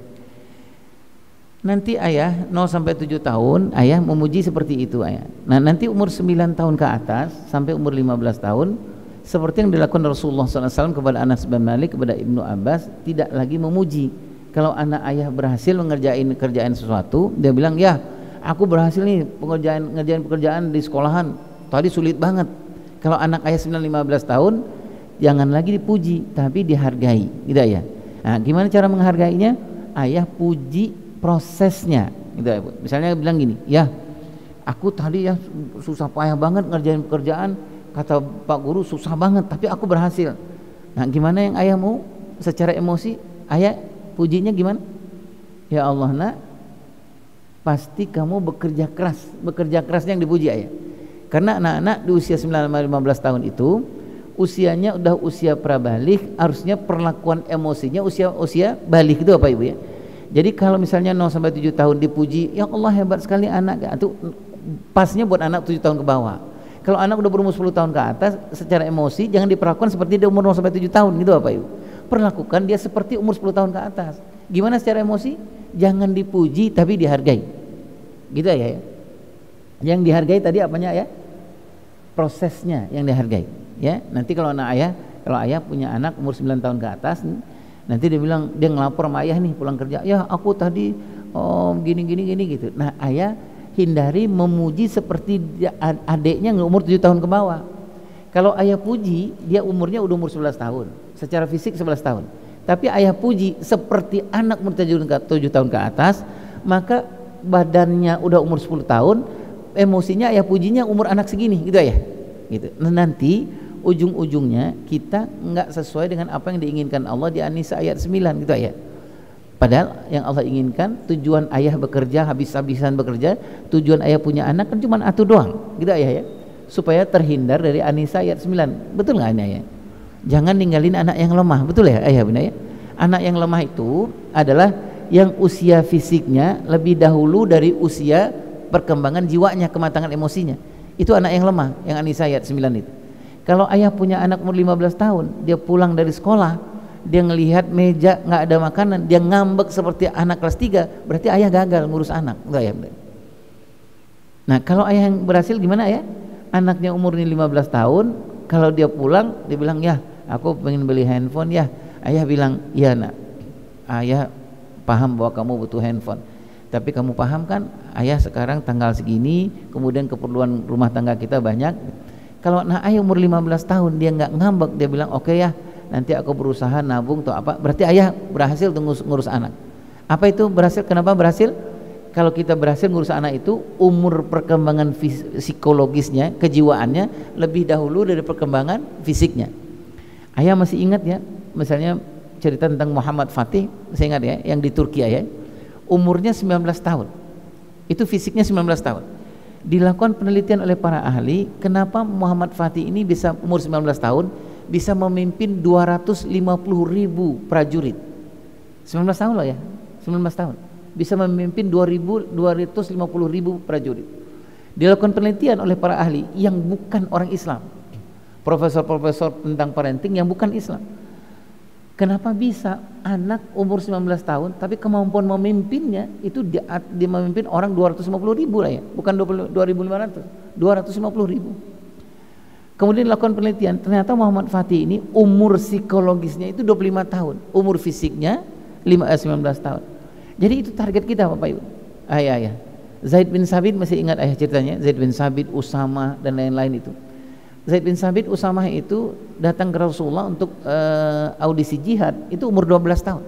Nanti ayah 0 sampai 7 tahun ayah memuji seperti itu ayah. Nah nanti umur 9 tahun ke atas sampai umur 15 tahun seperti yang dilakukan Rasulullah SAW kepada Anas bin Malik, kepada Ibnu Abbas, tidak lagi memuji. Kalau anak ayah berhasil mengerjain kerjaan sesuatu, dia bilang, ya aku berhasil nih ngerjain pekerjaan di sekolahan, tadi sulit banget. Kalau anak ayah 9-15 tahun, jangan lagi dipuji, tapi dihargai, gitu ya. Nah, gimana cara menghargainya? Ayah puji prosesnya, gitu ya. Misalnya bilang gini, ya aku tadi ya susah payah banget ngerjain pekerjaan, kata Pak Guru susah banget, tapi aku berhasil. Nah gimana yang ayah mau secara emosi? Ayah pujinya gimana? Ya Allah nak, pasti kamu bekerja kerasnya yang dipuji ayah. Karena anak-anak di usia 9-15 tahun itu usianya udah usia prabalik, harusnya perlakuan emosinya usia balik, gitu Bapak Ibu ya. Jadi kalau misalnya 0 sampai 7 tahun dipuji, ya Allah hebat sekali anak, itu pasnya buat anak 7 tahun ke bawah. Kalau anak udah berumur 10 tahun ke atas, secara emosi jangan diperlakukan seperti dia umur 0 sampai 7 tahun, gitu Bapak Ibu. Perlakukan dia seperti umur 10 tahun ke atas. Gimana secara emosi? Jangan dipuji tapi dihargai, gitu ya. Yang dihargai tadi apanya ya? Prosesnya yang dihargai ya. Nanti kalau ayah punya anak umur 9 tahun ke atas, nanti dia bilang, dia ngelapor sama ayah nih pulang kerja, ya aku tadi gini gitu. Nah ayah hindari memuji seperti adiknya umur 7 tahun ke bawah. Kalau ayah puji, dia umurnya udah umur 11 tahun, secara fisik 11 tahun. Tapi ayah puji seperti anak umur 7 tahun ke atas, maka badannya udah umur 10 tahun, emosinya ayah pujinya umur anak segini, gitu ya. Gitu. Nah, nanti ujung-ujungnya kita nggak sesuai dengan apa yang diinginkan Allah di An-Nisa ayat 9, gitu ya. Padahal yang Allah inginkan, tujuan ayah bekerja habis-habisan bekerja, tujuan ayah punya anak kan cuma atu doang, gitu ayah ya, supaya terhindar dari An-Nisa ayat 9. Betul nggak ini ayah? Jangan ninggalin anak yang lemah, betul ya ayah bunda ya? Anak yang lemah itu adalah yang usia fisiknya lebih dahulu dari usia perkembangan jiwanya, kematangan emosinya. Itu anak yang lemah, yang An-Nisa ayat 9 itu. Kalau ayah punya anak umur 15 tahun, dia pulang dari sekolah, dia ngelihat meja nggak ada makanan, dia ngambek seperti anak kelas 3, berarti ayah gagal ngurus anak, enggak ya? Nah kalau ayah yang berhasil gimana ya? Anaknya umurnya 15 tahun, kalau dia pulang, dia bilang, ya aku pengen beli handphone ya. Ayah bilang, iya nak, ayah paham bahwa kamu butuh handphone, tapi kamu paham kan ayah sekarang tanggal segini, kemudian keperluan rumah tangga kita banyak. Kalau anak ayah umur 15 tahun dia nggak ngambek, dia bilang oke ya, nanti aku berusaha nabung atau apa, berarti ayah berhasil ngurus anak. Apa itu berhasil? Kenapa berhasil? Kalau kita berhasil ngurus anak itu, umur perkembangan psikologisnya, kejiwaannya lebih dahulu dari perkembangan fisiknya. Ayah masih ingat ya, misalnya cerita tentang Muhammad Fatih, saya ingat ya, yang di Turki ya, umurnya 19 tahun, itu fisiknya 19 tahun. Dilakukan penelitian oleh para ahli, kenapa Muhammad Fatih ini bisa umur 19 tahun bisa memimpin 250.000 prajurit. 19 tahun loh ya, 19 tahun bisa memimpin 250.000 prajurit. Dilakukan penelitian oleh para ahli yang bukan orang Islam, profesor-profesor tentang parenting yang bukan Islam. Kenapa bisa anak umur 19 tahun tapi kemampuan memimpinnya itu dia memimpin orang 250.000 lah ya, bukan 2.500, 250.000. Kemudian dilakukan penelitian, ternyata Muhammad Fatih ini umur psikologisnya itu 25 tahun, umur fisiknya 19 tahun. Jadi itu target kita Bapak Ibu. Ayah. Zaid bin Sabit, masih ingat ayah ceritanya? Zaid bin Sabit, Usama dan lain-lain itu. Zaid bin Sabit, Usamah itu datang ke Rasulullah untuk audisi jihad, itu umur 12 tahun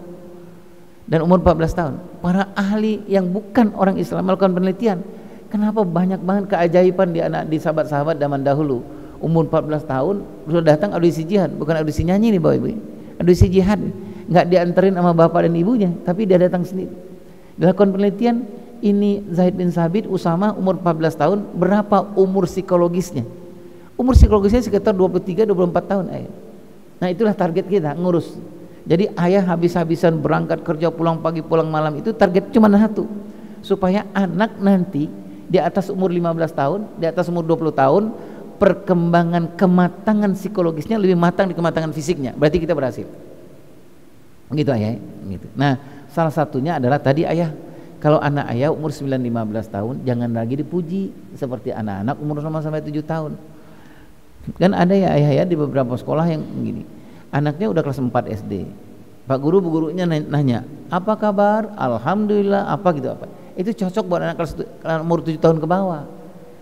dan umur 14 tahun. Para ahli yang bukan orang Islam melakukan penelitian, kenapa banyak banget keajaiban di sahabat-sahabat zaman dahulu, umur 14 tahun sudah datang audisi jihad, bukan audisi nyanyi nih Bapak Ibu. Ada isi jihad, nggak dianterin sama bapak dan ibunya, tapi dia datang sendiri. Dilakukan penelitian, ini Zaid bin Sabit, Usama umur 14 tahun, berapa umur psikologisnya? Umur psikologisnya sekitar 23-24 tahun ayah. Nah itulah target kita, ngurus. Jadi ayah habis-habisan berangkat kerja, pulang pagi pulang malam, itu target cuma satu, supaya anak nanti di atas umur 15 tahun, di atas umur 20 tahun, perkembangan kematangan psikologisnya lebih matang di kematangan fisiknya. Berarti kita berhasil. Gitu ayah, gitu. Nah salah satunya adalah tadi ayah, kalau anak ayah umur 9-15 tahun jangan lagi dipuji seperti anak-anak umur sampai 7 tahun. Kan ada ya ayah ya di beberapa sekolah yang begini, anaknya udah kelas 4 SD, Pak Guru, bu gurunya nanya, apa kabar? Alhamdulillah, apa gitu apa. Itu cocok buat anak kelas umur 7 tahun ke bawah.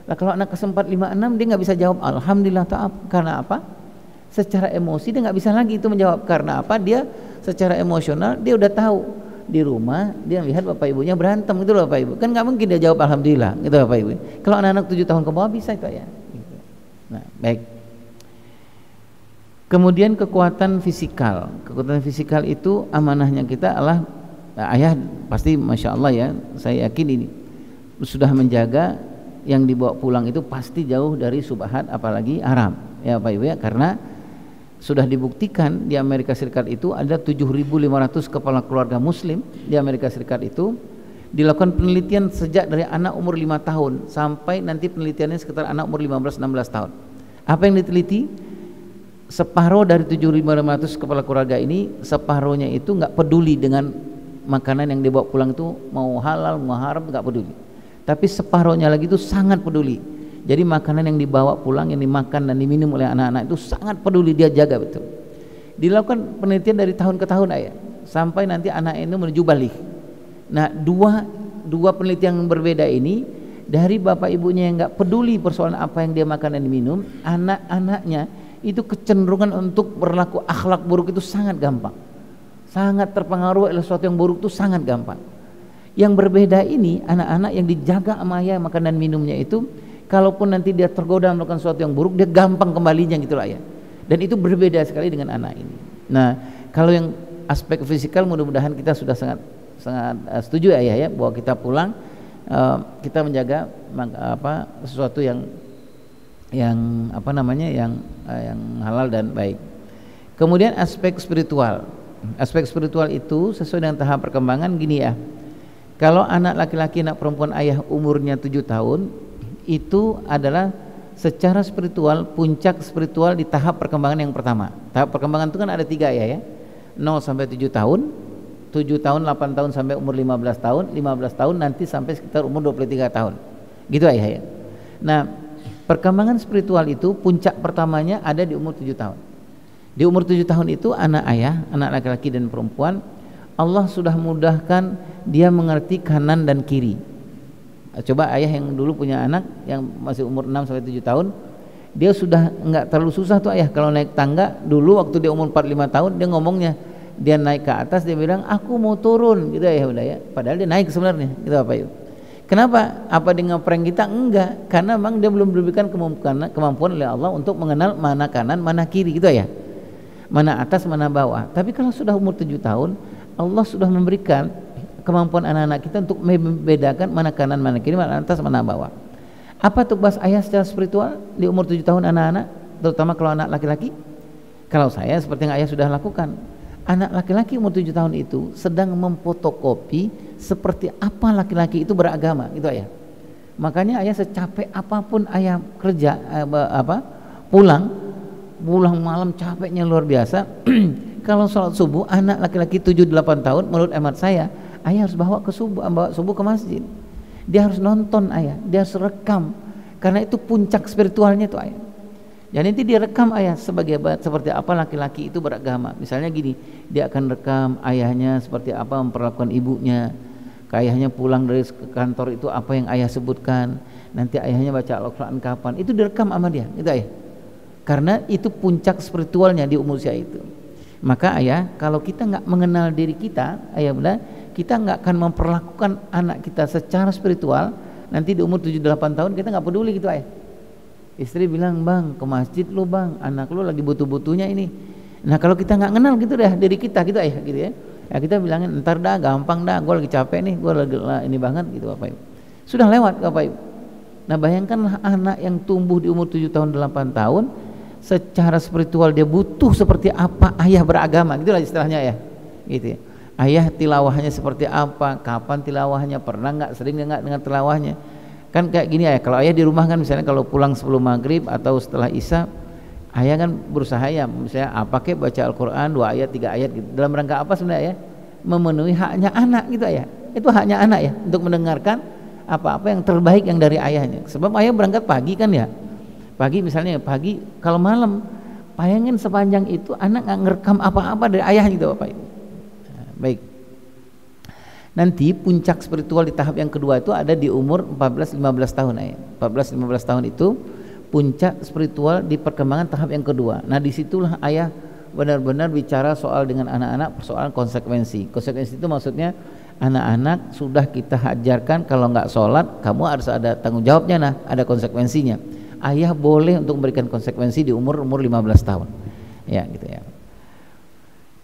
Nah kalau anak kelas 4, 5, 6 dia nggak bisa jawab Alhamdulillah ta'ab. Karena apa? Secara emosi dia nggak bisa lagi itu menjawab. Karena apa? Dia secara emosional dia udah tahu, di rumah dia lihat bapak ibunya berantem gitu loh bapak ibu. Kan nggak mungkin dia jawab Alhamdulillah gitu bapak ibu. Kalau anak-anak 7 tahun ke bawah bisa itu ya. Nah, baik. Kemudian kekuatan fisikal. Kekuatan fisikal itu amanahnya kita adalah ayah pasti masya Allah ya, saya yakin ini sudah menjaga yang dibawa pulang itu pasti jauh dari subhat apalagi haram ya Pak Ibu ya, karena sudah dibuktikan di Amerika Serikat itu ada 7.500 kepala keluarga muslim di Amerika Serikat itu dilakukan penelitian sejak dari anak umur 5 tahun sampai nanti penelitiannya sekitar anak umur 15-16 tahun. Apa yang diteliti? Separuh dari 7.500 kepala keluarga ini, separuhnya itu nggak peduli dengan makanan yang dibawa pulang itu mau halal mau haram, nggak peduli. Tapi separuhnya lagi itu sangat peduli. Jadi makanan yang dibawa pulang, yang dimakan dan diminum oleh anak-anak itu sangat peduli, dia jaga betul. Dilakukan penelitian dari tahun ke tahun ayah, sampai nanti anak ini menuju balik. Nah dua penelitian yang berbeda ini, dari bapak ibunya yang nggak peduli persoalan apa yang dia makan dan diminum, anak-anaknya itu kecenderungan untuk berlaku akhlak buruk itu sangat gampang, sangat terpengaruh oleh sesuatu yang buruk itu sangat gampang. Yang berbeda ini anak-anak yang dijaga sama ayah makan dan minumnya itu, kalaupun nanti dia tergoda melakukan sesuatu yang buruk, dia gampang kembalinya gitu lah ya. Dan itu berbeda sekali dengan anak ini. Nah kalau yang aspek fisikal mudah-mudahan kita sudah sangat setuju ayah ya, bahwa kita pulang kita menjaga sesuatu yang apa namanya yang halal dan baik. Kemudian aspek spiritual itu sesuai dengan tahap perkembangan gini ya. Kalau anak laki-laki anak perempuan ayah umurnya 7 tahun itu adalah secara spiritual, puncak spiritual di tahap perkembangan yang pertama. Tahap perkembangan itu kan ada 3 ya 0 sampai 7 tahun, 7 tahun, 8 tahun sampai umur 15 tahun, 15 tahun nanti sampai sekitar umur 23 tahun. Gitu ayah ya. Nah, perkembangan spiritual itu puncak pertamanya ada di umur 7 tahun. Di umur 7 tahun itu anak ayah, anak laki-laki dan perempuan, Allah sudah mudahkan dia mengerti kanan dan kiri. Coba ayah yang dulu punya anak yang masih umur 6 sampai 7 tahun, dia sudah enggak terlalu susah tuh ayah kalau naik tangga. Dulu waktu dia umur 4-5 tahun dia ngomongnya, dia naik ke atas dia bilang aku mau turun gitu ya udah ya. Padahal dia naik sebenarnya gitu apa yuk. Kenapa? Apa dia ngeprank kita? Enggak, karena memang dia belum diberikan kemampuan oleh Allah untuk mengenal mana kanan, mana kiri gitu ya. Mana atas, mana bawah. Tapi kalau sudah umur 7 tahun, Allah sudah memberikan kemampuan anak-anak kita untuk membedakan mana kanan, mana kiri, mana atas, mana bawah. Apa tugas ayah secara spiritual di umur 7 tahun anak-anak, terutama kalau anak laki-laki? Kalau saya seperti yang ayah sudah lakukan, anak laki-laki umur 7 tahun itu sedang memfotokopi seperti apa laki-laki itu beragama gitu ayah. Makanya ayah secapek apapun ayah kerja pulang malam capeknya luar biasa. Kalau sholat subuh anak laki-laki 7-8 tahun menurut hemat saya, ayah harus bawa subuh ke masjid. Dia harus nonton ayah, dia harus rekam, karena itu puncak spiritualnya tuh ayah. Jadi nanti dia rekam ayah seperti apa laki-laki itu beragama. Misalnya gini, dia akan rekam ayahnya seperti apa memperlakukan ibunya. Ayahnya pulang dari kantor itu apa yang ayah sebutkan. Nanti ayahnya baca Al-Quran kapan, itu direkam sama dia gitu ayah. Karena itu puncak spiritualnya di umur usia itu. Maka ayah, kalau kita nggak mengenal diri kita, ayah bunda, kita nggak akan memperlakukan anak kita secara spiritual. Nanti di umur 7-8 tahun kita nggak peduli gitu ayah. Istri bilang, bang ke masjid lu bang, anak lu lagi butuh-butuhnya ini. Nah kalau kita nggak kenal gitu dah diri kita gitu ayah gitu ya. Ya kita bilangin ntar dah, gampang dah, gue lagi capek nih, gue lagi ini banget gitu Bapak Ibu. Sudah lewat Bapak Ibu. Nah bayangkanlah anak yang tumbuh di umur 7 tahun 8 tahun, secara spiritual dia butuh seperti apa ayah beragama, gitulah istilahnya ya. Gitu ya. Ayah tilawahnya seperti apa, kapan tilawahnya, pernah nggak, sering nggak dengan tilawahnya. Kan kayak gini ya, kalau ayah di rumah kan misalnya kalau pulang sebelum maghrib atau setelah isya, ayah kan berusaha ya, misalnya apa kek baca Al-Quran 2 ayat 3 ayat gitu. Dalam rangka apa sebenarnya ya? Memenuhi haknya anak gitu ya. Itu haknya anak ya, untuk mendengarkan apa-apa yang terbaik yang dari ayahnya. Sebab ayah berangkat pagi kan ya, pagi misalnya pagi, kalau malam bayangin sepanjang itu anak nggak ngerekam apa-apa dari ayah gitu Bapak Ibu. Nah, baik. Nanti puncak spiritual di tahap yang kedua itu ada di umur 14-15 tahun ayah. 14-15 tahun itu puncak spiritual di perkembangan tahap yang kedua. Nah disitulah ayah benar-benar bicara soal dengan anak-anak persoalan konsekuensi. Konsekuensi itu maksudnya anak-anak sudah kita ajarkan kalau nggak sholat kamu harus ada tanggung jawabnya, nah ada konsekuensinya. Ayah boleh untuk memberikan konsekuensi di umur 15 tahun ya gitu ya.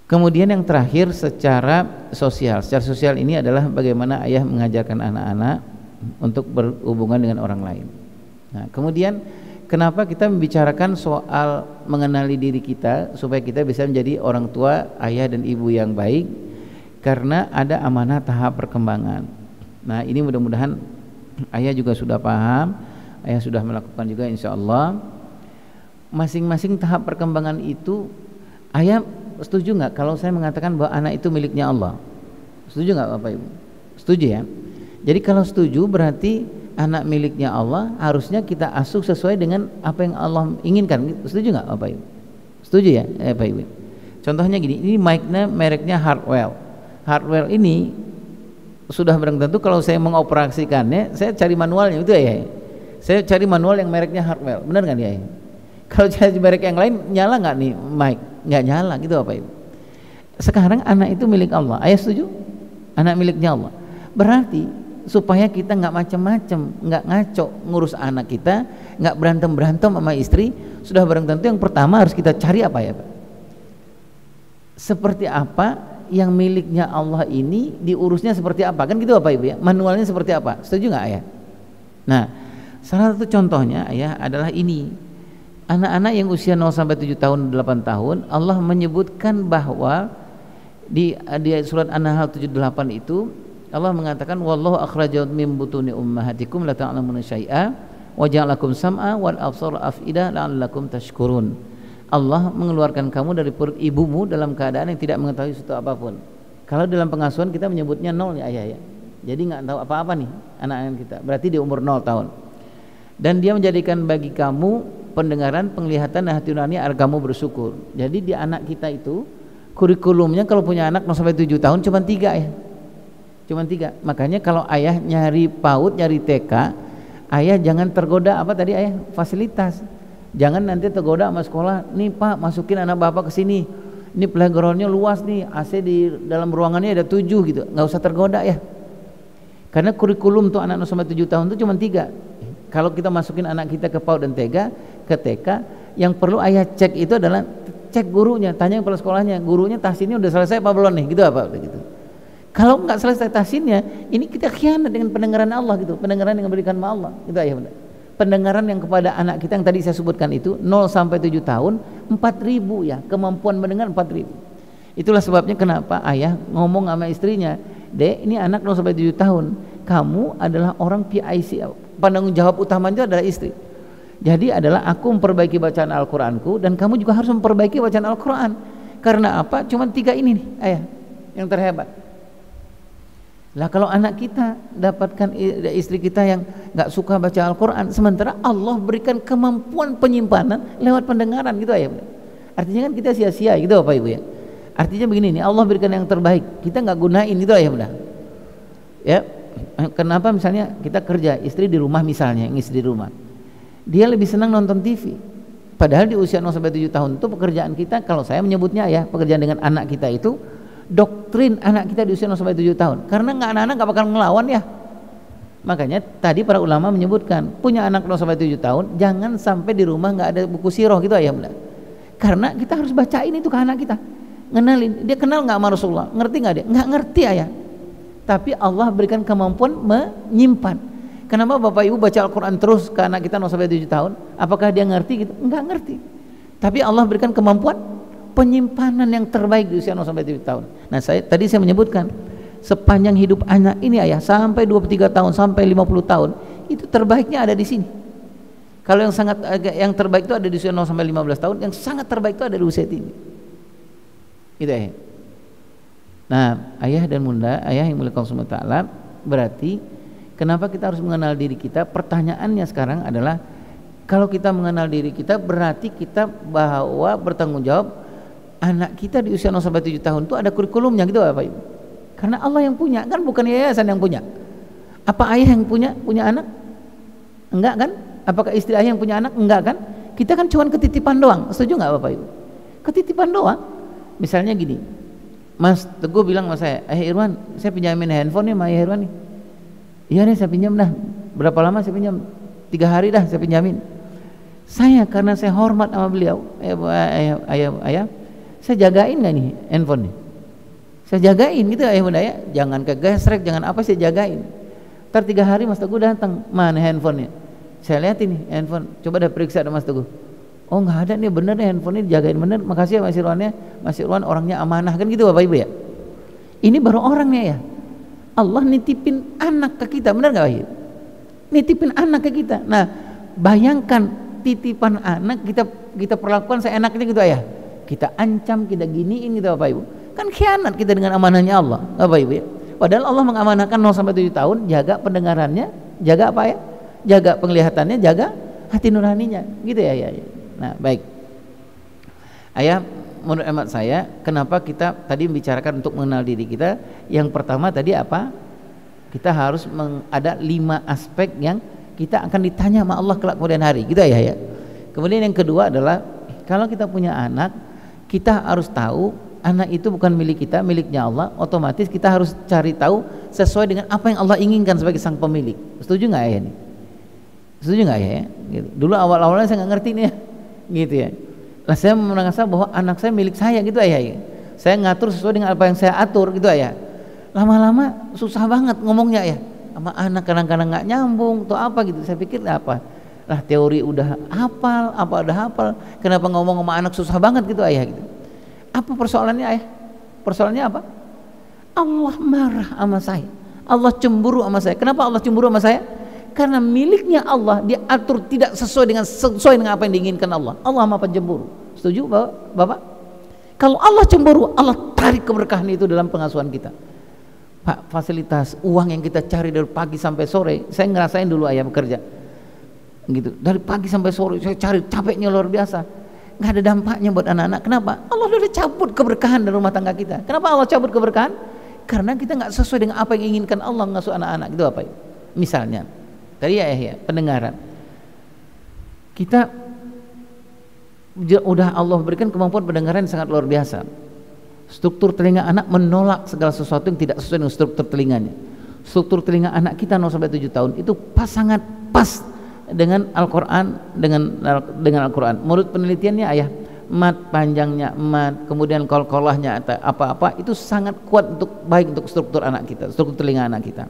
Kemudian yang terakhir secara sosial ini adalah bagaimana ayah mengajarkan anak-anak untuk berhubungan dengan orang lain. Nah kemudian kenapa kita membicarakan soal mengenali diri kita supaya kita bisa menjadi orang tua, ayah dan ibu yang baik? Karena ada amanah tahap perkembangan. Nah ini mudah-mudahan ayah juga sudah paham, ayah sudah melakukan juga insya Allah. Masing-masing tahap perkembangan itu, ayah setuju nggak kalau saya mengatakan bahwa anak itu miliknya Allah? Setuju nggak Bapak Ibu? Setuju ya? Jadi kalau setuju berarti anak miliknya Allah harusnya kita asuh sesuai dengan apa yang Allah inginkan. Setuju nggak Bapak Ibu? Setuju ya Bapak Ibu? Contohnya gini, ini mic-nya mereknya Hardwell. Hardwell ini sudah barang tentu kalau saya mengoperasikannya saya cari manualnya itu ya. Saya cari manual yang mereknya Hardwell, benar nggak ya? Kalau cari merek yang lain nyala nggak nih mic? Nggak nyala gitu Bapak Ibu. Sekarang anak itu milik Allah. Ayah setuju? Anak miliknya Allah. Berarti supaya kita nggak macam-macam, nggak ngaco ngurus anak kita, nggak berantem sama istri, sudah barang tentu yang pertama harus kita cari apa ya Pak? Seperti apa yang miliknya Allah ini diurusnya seperti apa, kan gitu Bapak Ibu ya, manualnya seperti apa, setuju nggak ayah? Nah salah satu contohnya ayah adalah ini, anak-anak yang usia 0-7 tahun 8 tahun Allah menyebutkan bahwa di surat An-Nahl 78 itu Allah mengatakan wallahu akhrajakum min butuni ummahatikum la ta'lamuna syai'a wa ja'alakum sam'a wal absara af'idah la'allakum tashkurun. Allah mengeluarkan kamu dari perut ibumu dalam keadaan yang tidak mengetahui sesuatu apapun. Kalau dalam pengasuhan kita menyebutnya 0 ya ayah ya. Jadi nggak tahu apa-apa nih anak-anak kita. Berarti di umur 0 tahun. Dan dia menjadikan bagi kamu pendengaran, penglihatan dan hati nurani agar kamu bersyukur. Jadi di anak kita itu kurikulumnya kalau punya anak 0-7 tahun cuma 3 ya. Cuma 3. Makanya kalau ayah nyari PAUD, nyari TK, ayah jangan tergoda apa tadi ayah? Fasilitas. Jangan nanti tergoda sama sekolah, nih Pak masukin anak Bapak ke sini. Ini playgroundnya luas nih, AC di dalam ruangannya ada 7 gitu. Nggak usah tergoda ya. Karena kurikulum untuk anak 0-7 tahun itu cuma 3. Kalau kita masukin anak kita ke PAUD dan TK, yang perlu ayah cek itu adalah cek gurunya, tanya kepala sekolahnya, gurunya tahsinnya udah selesai apa belum nih, gitu apa gitu. Kalau nggak selesai tahsinnya, ini kita khianat dengan pendengaran Allah gitu, pendengaran yang diberikan sama Allah, gitu ayah benar. Pendengaran yang kepada anak kita yang tadi saya sebutkan itu 0-7 tahun 4.000 ya, kemampuan mendengar 4.000. Itulah sebabnya kenapa ayah ngomong sama istrinya, Dek ini anak 0-7 tahun, kamu adalah orang PIC, penanggung jawab utamanya adalah istri. Jadi adalah aku memperbaiki bacaan Al-Quranku dan kamu juga harus memperbaiki bacaan Al-Quran. Karena apa? Cuma 3 ini nih ayah yang terhebat. Lah kalau anak kita dapatkan istri kita yang nggak suka baca Al-Quran, sementara Allah berikan kemampuan penyimpanan lewat pendengaran gitu ya. Artinya kan kita sia-sia gitu Bapak Ibu ya. Artinya begini nih, Allah berikan yang terbaik, kita nggak gunain gitu ya benar. Ya, kenapa misalnya kita kerja, istri di rumah misalnya, istri di rumah, dia lebih senang nonton TV. Padahal di usia 0-7 tahun itu pekerjaan kita, kalau saya menyebutnya ya, pekerjaan dengan anak kita itu doktrin anak kita di usia 0-7 tahun, karena anak-anak nggak bakal ngelawan ya. Makanya tadi para ulama menyebutkan punya anak 0-7 tahun jangan sampai di rumah nggak ada buku sirah gitu ya benar. Karena kita harus bacain itu ke anak kita, ngenalin. Dia kenal nggak sama Rasulullah? Ngerti nggak dia? Nggak ngerti ayah. Tapi Allah berikan kemampuan menyimpan. Kenapa Bapak Ibu baca Al-Quran terus ke anak kita 0 sampai 7 tahun? Apakah dia ngerti gitu? Nggak ngerti. Tapi Allah berikan kemampuan penyimpanan yang terbaik di usia 0 sampai 7 tahun. Nah, tadi saya menyebutkan sepanjang hidup anak ini ayah sampai 23 tahun sampai 50 tahun itu terbaiknya ada di sini. Kalau yang terbaik itu ada di usia 0 sampai 15 tahun, yang sangat terbaik itu ada di usia ini. Gitu ya. Nah, ayah dan bunda, ayah yang mulia Allah Subhanahu wa taala, berarti kenapa kita harus mengenal diri kita? Pertanyaannya sekarang adalah kalau kita mengenal diri kita berarti kita bahwa bertanggung jawab anak kita di usia 0 sampai 7 tahun itu ada kurikulumnya gitu Bapak Ibu. Karena Allah yang punya, kan bukan yayasan yang punya. Apa ayah yang punya anak? Enggak kan? Apakah istri ayah yang punya anak? Enggak kan? Kita kan cuma ketitipan doang. Setuju enggak Bapak Ibu? Ketitipan doang. Misalnya gini, Mas Teguh bilang sama saya, Irwan, saya pinjamin handphone nih sama Ayah Irwan nih. Iya nih saya pinjam dah. Berapa lama saya pinjam? 3 hari dah saya pinjamin. Saya karena saya hormat sama beliau, ayah, saya jagain nggak nih handphone nih? Saya jagain gitu ayah bunda ya, jangan kegesrek, jangan apa, saya jagain. Ntar 3 hari Mas Teguh datang, mana handphonenya? Saya lihat ini handphone, coba dah periksa ada Mas Teguh. Oh nggak ada nih, bener nih handphone ini jagain bener. Makasih ya Mas Irwannya, Mas Irwan orangnya amanah kan gitu Bapak Ibu ya. Ini baru orangnya ya. Allah nitipin anak ke kita, bener nggak Pak? Nitipin anak ke kita. Nah bayangkan titipan anak kita perlakukan seenaknya gitu ya. Kita ancam, kita giniin gitu Bapak Ibu. Kan khianat kita dengan amanahnya Allah Bapak Ibu ya. Padahal Allah mengamanahkan 0 sampai 7 tahun, jaga pendengarannya, jaga apa ya? Jaga penglihatannya, jaga hati nuraninya gitu ya. Nah baik ayah, menurut emak saya kenapa kita tadi membicarakan untuk mengenal diri kita, yang pertama tadi apa, kita harus ada 5 aspek yang kita akan ditanya sama Allah kelak kemudian hari gitu ya. Kemudian yang kedua adalah kalau kita punya anak, kita harus tahu anak itu bukan milik kita, miliknya Allah. Otomatis kita harus cari tahu sesuai dengan apa yang Allah inginkan sebagai sang pemilik. Setuju nggak ya ini? Setuju nggak ya? Gitu. Dulu awal-awalnya saya nggak ngerti nih ya, gitu ya. Lah saya merasa bahwa anak saya milik saya gitu ya. Saya ngatur sesuai dengan apa yang saya atur gitu ya. Lama-lama susah banget ngomongnya ya. Sama anak kadang-kadang nggak nyambung atau apa gitu. Saya pikir apa? Lah teori udah hafal, apa udah hafal, kenapa ngomong sama anak susah banget gitu ayah gitu. Apa persoalannya ayah? Persoalannya apa? Allah marah sama saya. Allah cemburu sama saya. Kenapa Allah cemburu sama saya? Karena miliknya Allah diatur tidak sesuai dengan apa yang diinginkan Allah. Allah Maha Pencemburu. Setuju Bapak? Kalau Allah cemburu, Allah tarik keberkahan itu dalam pengasuhan kita. Pak, fasilitas uang yang kita cari dari pagi sampai sore, saya ngerasain dulu ayah bekerja. Gitu. Dari pagi sampai sore saya cari, capeknya luar biasa. Nggak ada dampaknya buat anak-anak. Kenapa? Allah udah cabut keberkahan dari rumah tangga kita. Kenapa Allah cabut keberkahan? Karena kita nggak sesuai dengan apa yang inginkan Allah ngasuh anak-anak. Gitu apa? Misalnya tadi ya pendengaran. Kita udah Allah berikan kemampuan pendengaran yang sangat luar biasa. Struktur telinga anak menolak segala sesuatu yang tidak sesuai dengan struktur telinganya. Struktur telinga anak kita 0 sampai 7 tahun itu sangat pas dengan Al-Quran, dengan Al-Quran. Menurut penelitiannya ayah, mat panjangnya, kemudian kolkolahnya atau apa-apa itu sangat kuat baik untuk struktur anak kita, struktur telinga anak kita.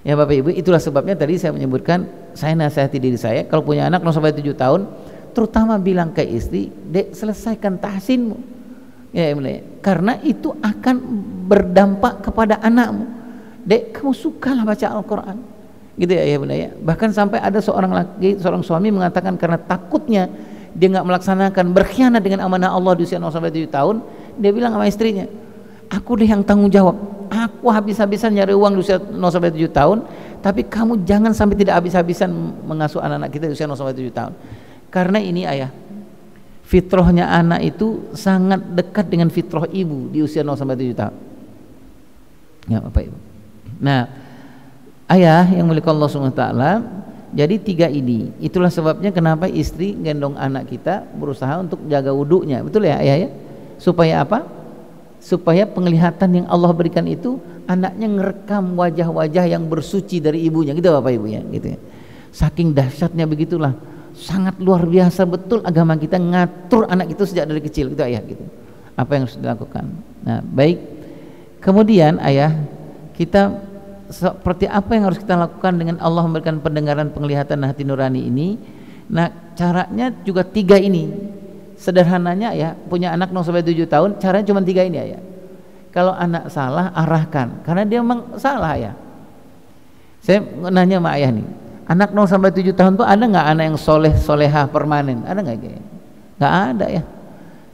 Ya Bapak Ibu, itulah sebabnya tadi saya menyebutkan, saya nasihati diri saya kalau punya anak 0 sampai 7 tahun, terutama bilang ke istri, Dek, selesaikan tahsinmu. Ya, karena itu akan berdampak kepada anakmu. Dek, kamu sukalah baca Al-Quran. Gitu ya Bunda ya. Bahkan sampai ada seorang suami mengatakan karena takutnya dia nggak melaksanakan, berkhianat dengan amanah Allah di usia 0 sampai 7 tahun, dia bilang sama istrinya, aku deh yang tanggung jawab. Aku habis-habisan nyari uang di usia 0 sampai 7 tahun, tapi kamu jangan sampai tidak habis-habisan mengasuh anak-anak kita di usia 0 sampai 7 tahun. Karena ini ayah, fitrahnya anak itu sangat dekat dengan fitrah ibu di usia 0 sampai 7 tahun. Ya Bapak Ibu. Nah, ayah yang milik Allah SWT, jadi 3 ini, itulah sebabnya kenapa istri gendong anak kita berusaha untuk jaga wudhunya, betul ya ayah ya? Supaya apa? Supaya penglihatan yang Allah berikan itu anaknya ngerekam wajah-wajah yang bersuci dari ibunya, gitu Bapak Ibu ya, gitu ya. Saking dahsyatnya begitulah sangat luar biasa betul agama kita ngatur anak itu sejak dari kecil gitu ayah gitu. Apa yang harus dilakukan. Nah, baik. Kemudian ayah, kita seperti apa yang harus kita lakukan dengan Allah memberikan pendengaran, penglihatan, hati nurani ini. Nah, caranya juga 3 ini. Sederhananya ya, punya anak 0 sampai 7 tahun, caranya cuma 3 ini ya. Kalau anak salah, arahkan, karena dia memang salah ya. Saya nanya sama ayah nih, anak 0 sampai 7 tahun tuh ada nggak anak yang soleh solehah permanen? Ada nggak kayaknya? Nggak ada ya.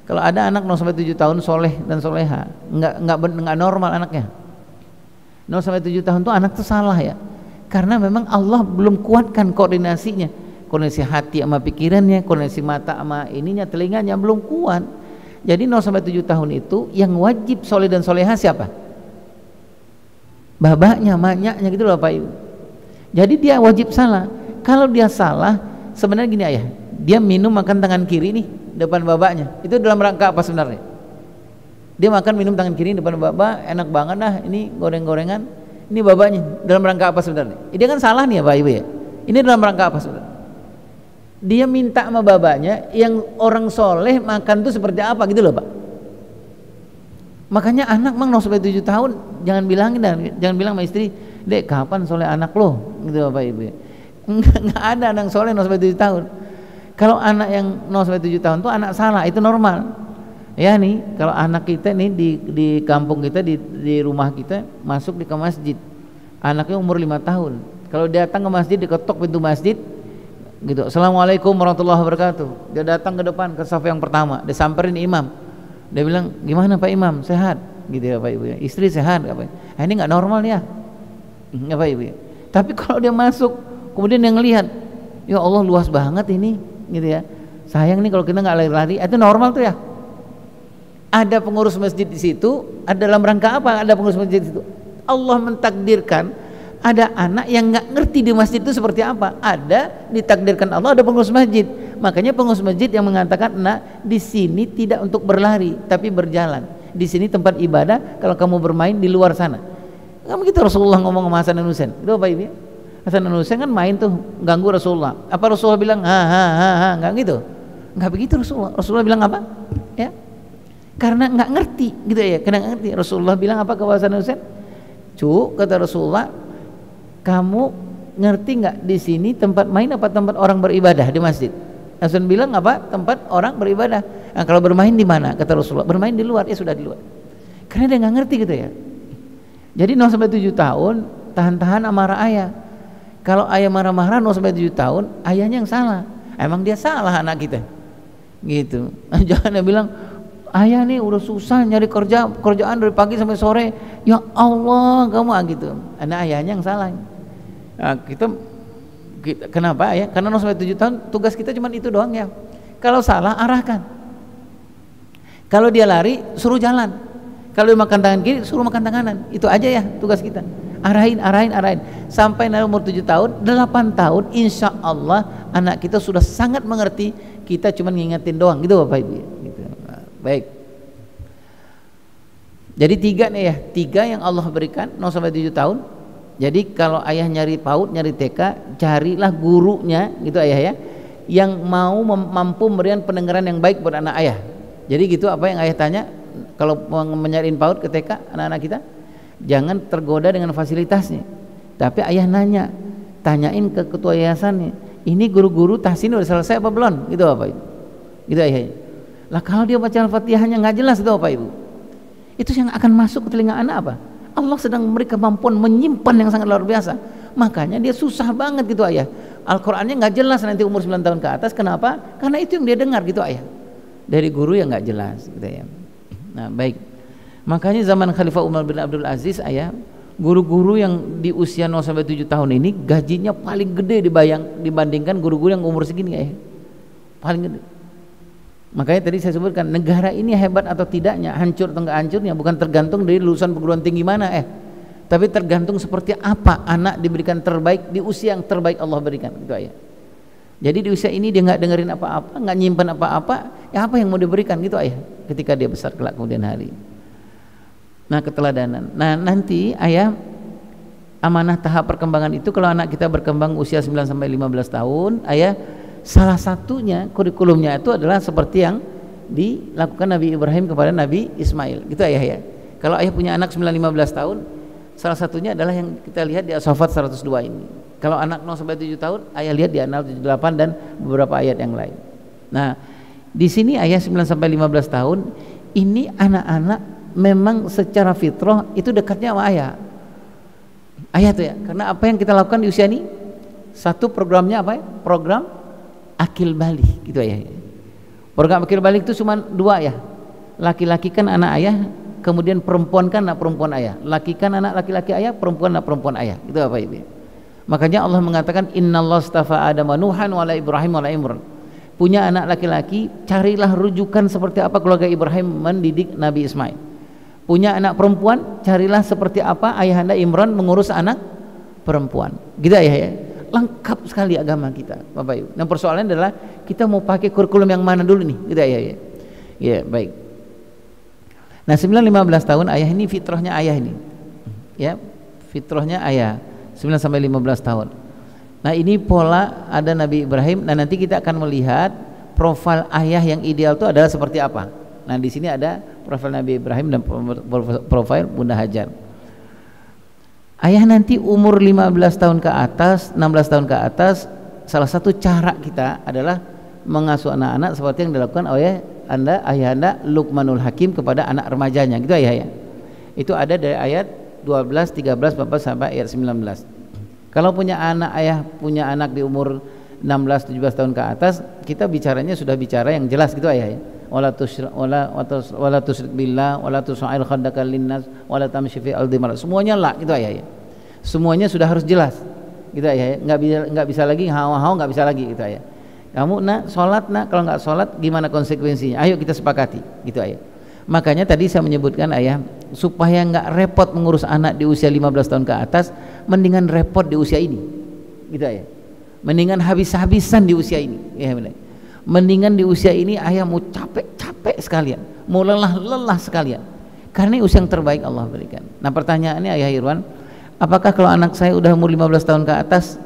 Kalau ada anak 0 sampai 7 tahun soleh dan soleha, nggak normal anaknya. 0 sampai 7 tahun tuh anak tuh salah ya. Karena memang Allah belum kuatkan koordinasinya, koordinasi hati sama pikirannya, koordinasi mata sama ininya, telinganya belum kuat. Jadi 0 sampai 7 tahun itu yang wajib soleh dan soleha siapa? Babaknya, maknya gitu loh Pak Ibu. Jadi dia wajib salah. Kalau dia salah, sebenarnya gini ayah, dia minum makan tangan kiri nih depan babaknya. Itu dalam rangka apa sebenarnya? Dia makan minum tangan kiri depan babak, enak banget dah, ini goreng-gorengan. Ini babaknya, dalam rangka apa sebenarnya? Dia kan salah nih ya Pak Ibu ya. Ini dalam rangka apa sebenarnya? Dia minta sama babaknya yang orang soleh makan tuh seperti apa gitu loh Pak. Makanya anak mang 0 sampai 7 tahun jangan bilangin dan jangan bilang sama istri, "Dek, kapan soleh anak lo?" gitu Bapak Ibu ya. Enggak ada anak soleh 0 sampai 7 tahun. Kalau anak yang 0 sampai 7 tahun tuh anak salah, itu normal. Ya nih, kalau anak kita nih di kampung kita, di rumah kita masuk ke masjid. Anaknya umur 5 tahun. Kalau dia datang ke masjid, diketok pintu masjid gitu, "Assalamualaikum warahmatullahi wabarakatuh." Dia datang ke depan ke saf yang pertama, dia samperin imam. Dia bilang, "Gimana Pak Imam, sehat?" gitu ya Pak Ibu ya. "Istri sehat?" apa? Ini nggak normal ya. Ya Pak Ibu ya. Tapi kalau dia masuk kemudian dia ngelihat, "Ya Allah luas banget ini." gitu ya. Sayang nih kalau kita nggak lari-lari, itu normal tuh ya. Ada pengurus masjid di situ, ada dalam rangka apa? Ada pengurus masjid di situ. Allah mentakdirkan ada anak yang nggak ngerti di masjid itu seperti apa. Ada ditakdirkan Allah ada pengurus masjid. Makanya pengurus masjid yang mengatakan, "Nah, di sini tidak untuk berlari, tapi berjalan. Di sini tempat ibadah. Kalau kamu bermain di luar sana." Nggak begitu Rasulullah ngomong sama Hasan dan Husain. Itu apa Ibu? Hasan dan Husain kan main tuh ganggu Rasulullah. Apa Rasulullah bilang ha, nggak gitu? Nggak begitu Rasulullah. Rasulullah bilang apa? Ya, karena nggak ngerti gitu ya. Karena nggak ngerti. Rasulullah bilang apa ke Hasan dan Husain? Kata Rasulullah, "Kamu ngerti nggak di sini tempat main apa tempat orang beribadah di masjid?" Hasan bilang apa? Tempat orang beribadah. Nah, kalau bermain di mana? Kata Rasulullah, "Bermain di luar." Ya sudah di luar. Karena dia nggak ngerti gitu ya. Jadi 0 sampai 7 tahun tahan-tahan amarah ayah. Kalau ayah marah-marah 0 sampai 7 tahun, ayahnya yang salah. Emang dia salah anak kita. Gitu. Jangan dia bilang, "Ayah nih udah susah nyari kerjaan dari pagi sampai sore. Ya Allah, kamu gitu." Anak ayahnya yang salah. Nah, kita kenapa ya? Karena 0 sampai 7 tahun tugas kita cuma itu doang ya. Kalau salah arahkan. Kalau dia lari suruh jalan. Kalau dia makan tangan kiri suruh makan tangan kanan. Itu aja ya tugas kita. Arahin sampai nanti umur 7 tahun, 8 tahun insya Allah anak kita sudah sangat mengerti. Kita cuma ngingetin doang gitu Bapak Ibu gitu. Nah, baik. Jadi 3 nih ya, 3 yang Allah berikan 0 sampai 7 tahun. Jadi kalau ayah nyari PAUD, nyari TK, carilah gurunya gitu ayah ya, yang mau mampu memberikan pendengaran yang baik buat anak ayah. Jadi gitu apa yang ayah tanya kalau menyariin PAUD ke TK anak-anak kita, jangan tergoda dengan fasilitasnya. Tapi ayah nanya, tanyain ke ketua yayasannya, "Ini guru-guru tahsin udah selesai apa belum?" gitu Bapak Ibu. Gitu ayah. Lah kalau dia baca Al-Fatihahnya nggak jelas itu Bapak Ibu, itu yang akan masuk ke telinga anak apa? Allah sedang memberi kemampuan menyimpan yang sangat luar biasa. Makanya dia susah banget gitu ayah. Al-Qur'annya nggak jelas nanti umur 9 tahun ke atas. Kenapa? Karena itu yang dia dengar gitu ayah. Dari guru yang nggak jelas gitu ya. Nah, baik. Makanya zaman Khalifah Umar bin Abdul Aziz ayah, guru-guru yang di usia 0 sampai 7 tahun ini gajinya paling gede dibandingkan guru-guru yang umur segini ayah. Paling gede. Makanya tadi saya sebutkan negara ini hebat atau tidaknya, hancur atau enggak hancurnya bukan tergantung dari lulusan perguruan tinggi mana tapi tergantung seperti apa anak diberikan terbaik di usia yang terbaik Allah berikan gitu ayah. Jadi di usia ini dia nggak dengerin apa-apa, nggak nyimpan apa-apa, ya apa yang mau diberikan gitu ayah ketika dia besar kelak kemudian hari. Nah, keteladanan. Nah, nanti ayah amanah tahap perkembangan itu kalau anak kita berkembang usia 9 sampai 15 tahun, ayah salah satunya kurikulumnya itu adalah seperti yang dilakukan Nabi Ibrahim kepada Nabi Ismail gitu ayah ya. Kalau ayah punya anak 9-15 tahun, salah satunya adalah yang kita lihat di As-Saffat 102 ini. Kalau anak 0-7 tahun, ayah lihat di An-Nahl 78 dan beberapa ayat yang lain. Nah, di sini ayah 9-15 tahun, ini anak-anak memang secara fitrah itu dekatnya sama ayah. Ayah tuh ya, karena apa yang kita lakukan di usia ini, satu programnya apa ya? Program akil balik gitu ayah. Program akil balik itu cuma dua ya. Laki-laki kan anak ayah, kemudian perempuan kan anak perempuan ayah. Laki kan anak laki-laki ayah, perempuan anak perempuan ayah. Itu apa ibu? Makanya Allah mengatakan innallaha astafa Adam wa Nuhan wa ala Ibrahim wa ala Imran. Punya anak laki-laki, carilah rujukan seperti apa keluarga Ibrahim mendidik Nabi Ismail. Punya anak perempuan, carilah seperti apa ayahanda Imran mengurus anak perempuan. Gitu ayah ya. Lengkap sekali agama kita, Bapak Ibu. Nah, persoalannya adalah kita mau pakai kurikulum yang mana dulu nih, gitu ayah ya. Ya, baik. Nah, 9-15 tahun ayah ini fitrahnya ayah ini. Ya, fitrahnya ayah 9-15 tahun. Nah, ini pola ada Nabi Ibrahim. Nah, nanti kita akan melihat profil ayah yang ideal itu adalah seperti apa. Nah, di sini ada profil Nabi Ibrahim dan profil Bunda Hajar. Ayah nanti umur 15 tahun ke atas, 16 tahun ke atas, salah satu cara kita adalah mengasuh anak-anak seperti yang dilakukan oleh ayah anda Luqmanul Hakim kepada anak remajanya, gitu ayah ya. Itu ada dari ayat 12, 13, 14 sampai ayat 19. Kalau punya anak, ayah punya anak di umur 16, 17 tahun ke atas, kita bicaranya sudah bicara yang jelas gitu ayah ya. Wala tusyrik billah wala tusa'il khaddaka linnas wala tamshi fi ardi marad. Semuanya lah gitu ayah ya. Semuanya sudah harus jelas. Gitu ayah ya. Enggak bisa lagi hawa-hawa, enggak bisa lagi gitu ayah. Kamu nak salat nak, kalau enggak salat gimana konsekuensinya? Ayo kita sepakati gitu ayah. Makanya tadi saya menyebutkan ayah, supaya enggak repot mengurus anak di usia 15 tahun ke atas, mendingan repot di usia ini. Gitu ayah. Mendingan habis-habisan di usia ini. Ya benar. Mendingan di usia ini ayah mau capek-capek sekalian, mau lelah-lelah sekalian, karena usia yang terbaik Allah berikan. Nah, pertanyaannya ayah Irwan, apakah kalau anak saya udah umur 15 tahun ke atas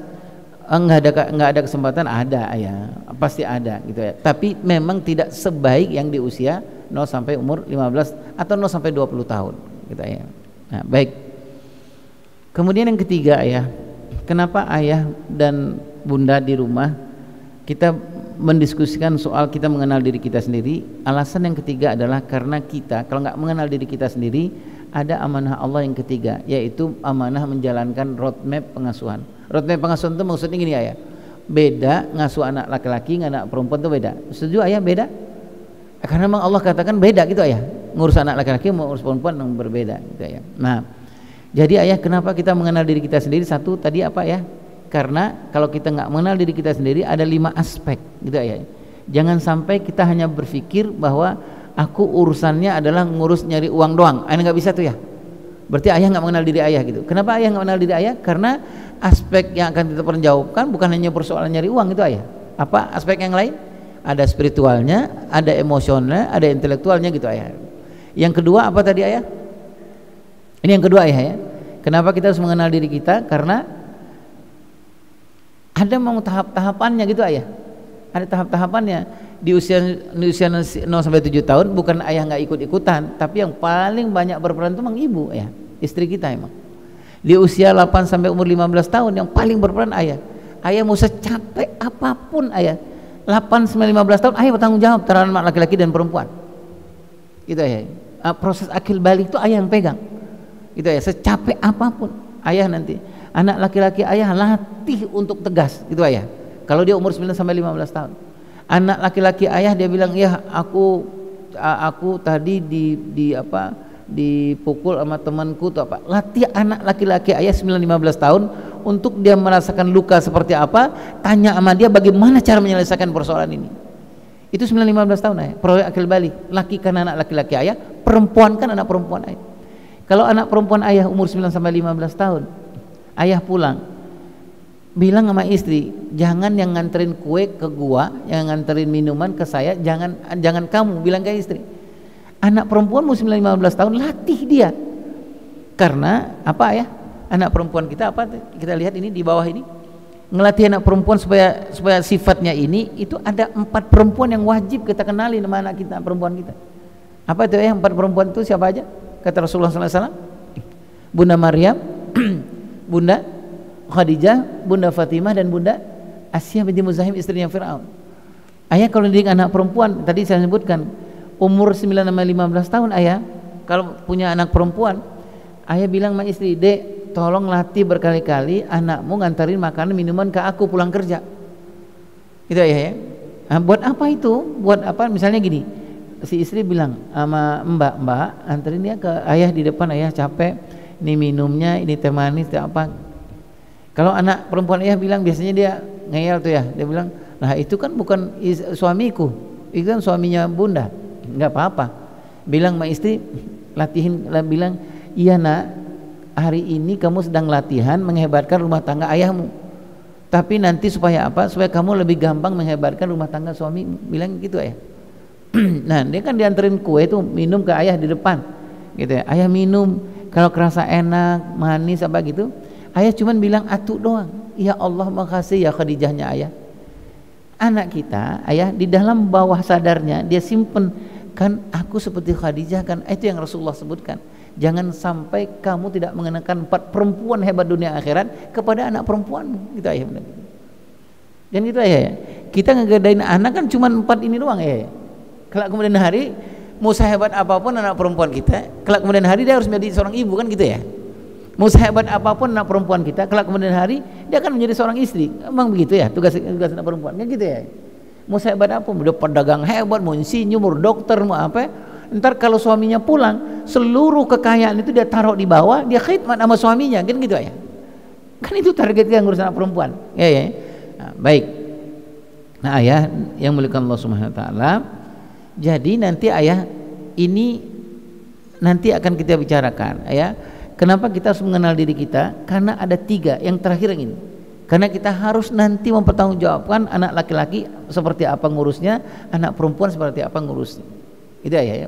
enggak ada kesempatan? Ada ayah, pasti ada gitu ya. Tapi memang tidak sebaik yang di usia 0 sampai umur 15 atau 0 sampai 20 tahun gitu ya. Nah, baik. Kemudian yang ketiga ayah, kenapa ayah dan bunda di rumah kita mendiskusikan soal kita mengenal diri kita sendiri? Alasan yang ketiga adalah karena kita kalau nggak mengenal diri kita sendiri, ada amanah Allah yang ketiga, yaitu amanah menjalankan roadmap pengasuhan. Roadmap pengasuhan itu maksudnya gini ya, beda ngasuh anak laki-laki dengan anak perempuan itu beda. Setuju ayah? Beda, karena memang Allah katakan beda gitu ayah, ngurus anak laki-laki ngurus perempuan yang berbeda gitu ya. Nah, jadi ayah kenapa kita mengenal diri kita sendiri? Satu tadi apa ya, karena kalau kita nggak mengenal diri kita sendiri ada 5 aspek gitu ya. Jangan sampai kita hanya berpikir bahwa aku urusannya adalah ngurus nyari uang doang. Ayah nggak bisa tuh ya. Berarti ayah nggak mengenal diri ayah gitu. Kenapa ayah nggak mengenal diri ayah? Karena aspek yang akan kita perjawabkan bukan hanya persoalan nyari uang itu ayah. Apa aspek yang lain? Ada spiritualnya, ada emosionalnya, ada intelektualnya gitu ayah. Yang kedua apa tadi ayah? Ini yang kedua ayah ya. Kenapa kita harus mengenal diri kita? Karena ada mau tahap-tahapannya gitu ayah. Ada tahap-tahapannya. Di usia 0 sampai 7 tahun bukan ayah nggak ikut-ikutan, tapi yang paling banyak berperan itu memang ibu ya, istri kita emang. Di usia 8 sampai umur 15 tahun yang paling berperan ayah. Ayah mau secapek apapun ayah, 8 sampai 15 tahun ayah bertanggung jawab terhadap anak laki-laki dan perempuan. Gitu ayah. Proses akil balik itu ayah yang pegang. Gitu ya, secapek apapun ayah nanti. Anak laki-laki ayah latih untuk tegas gitu ayah. Kalau dia umur 9 sampai 15 tahun. Anak laki-laki ayah dia bilang, "Ya, aku tadi dipukul sama temanku tuh apa." Latih anak laki-laki ayah 9-15 tahun untuk dia merasakan luka seperti apa, tanya sama dia bagaimana cara menyelesaikan persoalan ini. Itu 9-15 tahun ayah. Proyek akil balik. Laki kan anak laki-laki ayah, perempuan kan anak perempuan ayah. Kalau anak perempuan ayah umur 9 sampai 15 tahun, ayah pulang, bilang sama istri, jangan yang nganterin kue ke gua, yang nganterin minuman ke saya, jangan kamu, bilang ke istri. Anak perempuan umur 9-15 tahun, latih dia. Karena apa ya? Anak perempuan kita apa? Kita lihat ini di bawah ini. ngelatih anak perempuan supaya sifatnya ini, itu ada 4 perempuan yang wajib kita kenali nama anak kita, perempuan kita. Apa itu ya 4 perempuan itu siapa aja? Kata Rasulullah SAW, Bunda Maryam, Bunda Khadijah, Bunda Fatimah, dan Bunda Asiyah binti Muzahim, istrinya Fir'aun. Ayah kalau didik anak perempuan, tadi saya sebutkan umur 9-15 tahun, ayah kalau punya anak perempuan, ayah bilang sama istri, Dek, tolong latih berkali-kali anakmu ngantarin makanan minuman ke aku pulang kerja. Itu ayah ya. Nah, buat apa itu? Buat apa? Misalnya gini, si istri bilang sama mbak, anterin dia ke ayah di depan, ayah capek, ini minumnya, ini teh manis, teh apa. Kalau anak perempuan ayah bilang, biasanya dia ngeyel tuh ya, dia bilang, nah itu kan bukan suamiku, itu kan suaminya bunda. Enggak apa-apa. Bilang sama istri, latihin, bilang, iya nak, hari ini kamu sedang latihan menghebatkan rumah tangga ayahmu, tapi nanti supaya apa? Supaya kamu lebih gampang menghebatkan rumah tangga suami. Bilang gitu ayah. Nah dia kan dianterin kue itu minum ke ayah di depan gitu ya, ayah minum, kalau kerasa enak manis apa gitu, ayah cuman bilang atu doang, ya Allah makasih ya Khadijahnya ayah. Anak kita ayah di dalam bawah sadarnya dia simpen, kan aku seperti Khadijah kan, itu yang Rasulullah sebutkan, jangan sampai kamu tidak mengenakan 4 perempuan hebat dunia akhirat kepada anak perempuanmu, gitu ayah. Dan gitu ayah ya, kita ngegadain anak kan cuma 4 ini doang ya. Kelak kemudian hari mau sehebat apapun anak perempuan kita, kelak kemudian hari dia harus menjadi seorang ibu, kan gitu ya. Mau sehebat apapun anak perempuan kita, kelak kemudian hari dia akan menjadi seorang istri. Emang begitu ya tugas anak perempuan, kan gitu ya. Mau sehebat apa, mau pedagang hebat, mau insinyur, mau dokter, mau apa, ntar kalau suaminya pulang, seluruh kekayaan itu dia taruh di bawah, dia khidmat sama suaminya, kan gitu ya. Kan itu target kita ngurus anak perempuan. Ya ya. Nah, baik. Nah ayah yang muliakan Allah Subhanahu wa taala, jadi nanti ayah ini nanti akan kita bicarakan ya. Kenapa kita harus mengenal diri kita? Karena ada 3 yang terakhir ini. Karena kita harus nanti mempertanggungjawabkan anak laki-laki seperti apa ngurusnya, anak perempuan seperti apa ngurusnya. Itu ayah ya.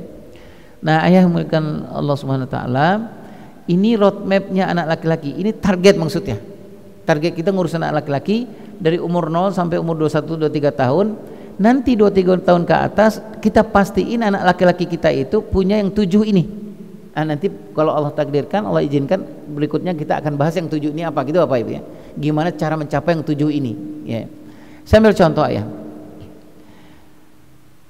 Nah ayah muliakan Allah Subhanahu wa taala, ini roadmapnya anak laki-laki. Ini target maksudnya. Target kita ngurus anak laki-laki dari umur 0 sampai umur 21-23 tahun. Nanti 2-3 tahun ke atas kita pastiin anak laki-laki kita itu punya yang 7 ini. Nah, nanti kalau Allah takdirkan, Allah izinkan, berikutnya kita akan bahas yang 7 ini apa gitu Bapak Ibu ya. Gimana cara mencapai yang 7 ini ya. Saya ambil contoh ya.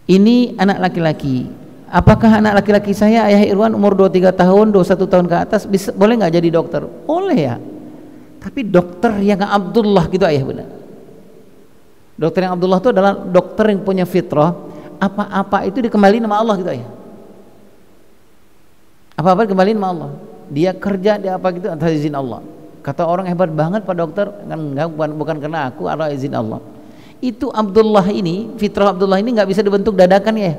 Ini anak laki-laki. Apakah anak laki-laki saya ayah Irwan umur 23 tahun, 21 tahun ke atas bisa, boleh nggak jadi dokter? Boleh ya. Tapi dokter yang Abdullah gitu ayah benar. Dokter yang Abdullah itu adalah dokter yang punya fitrah, apa-apa itu dikembaliin sama Allah gitu ya. Apa-apa dikembaliin sama Allah. Dia kerja, dia apa gitu atas izin Allah. Kata orang hebat banget Pak Dokter, kan enggak, bukan karena aku, ada izin Allah. Itu Abdullah ini, fitrah Abdullah ini nggak bisa dibentuk dadakan ya.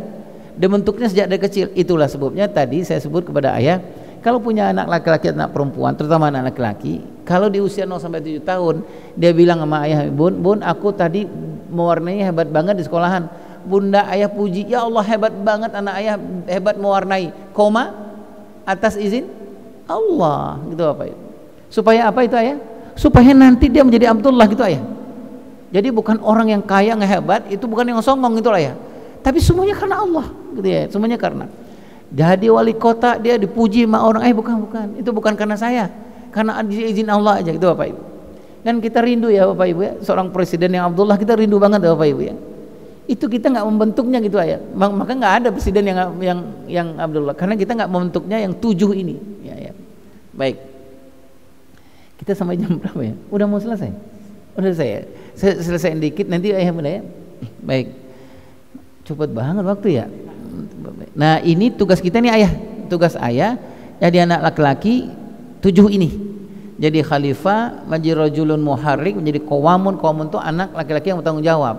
Dibentuknya sejak dari kecil. Itulah sebabnya tadi saya sebut kepada ayah, kalau punya anak laki-laki, anak perempuan, terutama anak laki-laki, kalau di usia 0 sampai 7 tahun, dia bilang sama ayah, Bun, aku tadi mewarnai hebat banget di sekolahan. Bunda, ayah puji, ya Allah hebat banget anak ayah, hebat mewarnai. Koma, atas izin Allah, gitu apa itu? Supaya apa itu ayah? Supaya nanti dia menjadi Abdullah gitu ayah. Jadi bukan orang yang kaya ngehebat, itu bukan yang songong gitu ayah. Tapi semuanya karena Allah, gitu ya. Semuanya karena. Jadi wali kota dia dipuji sama orang, bukan, itu bukan karena saya, karena izin Allah aja gitu Bapak Ibu. Dan kita rindu ya Bapak Ibu ya, seorang presiden yang Abdullah, kita rindu banget ya Bapak Ibu ya. Itu kita nggak membentuknya gitu ya, maka nggak ada presiden yang Abdullah, karena kita nggak membentuknya yang 7 ini. Ya. Baik, kita sampai jam berapa ya? Udah mau selesai? Udah saya selesaiin dikit nanti ayah bunda ya. Baik, cepet banget waktu ya. Nah ini tugas kita nih ayah, tugas ayah jadi anak laki-laki 7 ini, jadi khalifah, menjadi rajulun muharrik, menjadi qawamun itu anak laki-laki yang bertanggung jawab.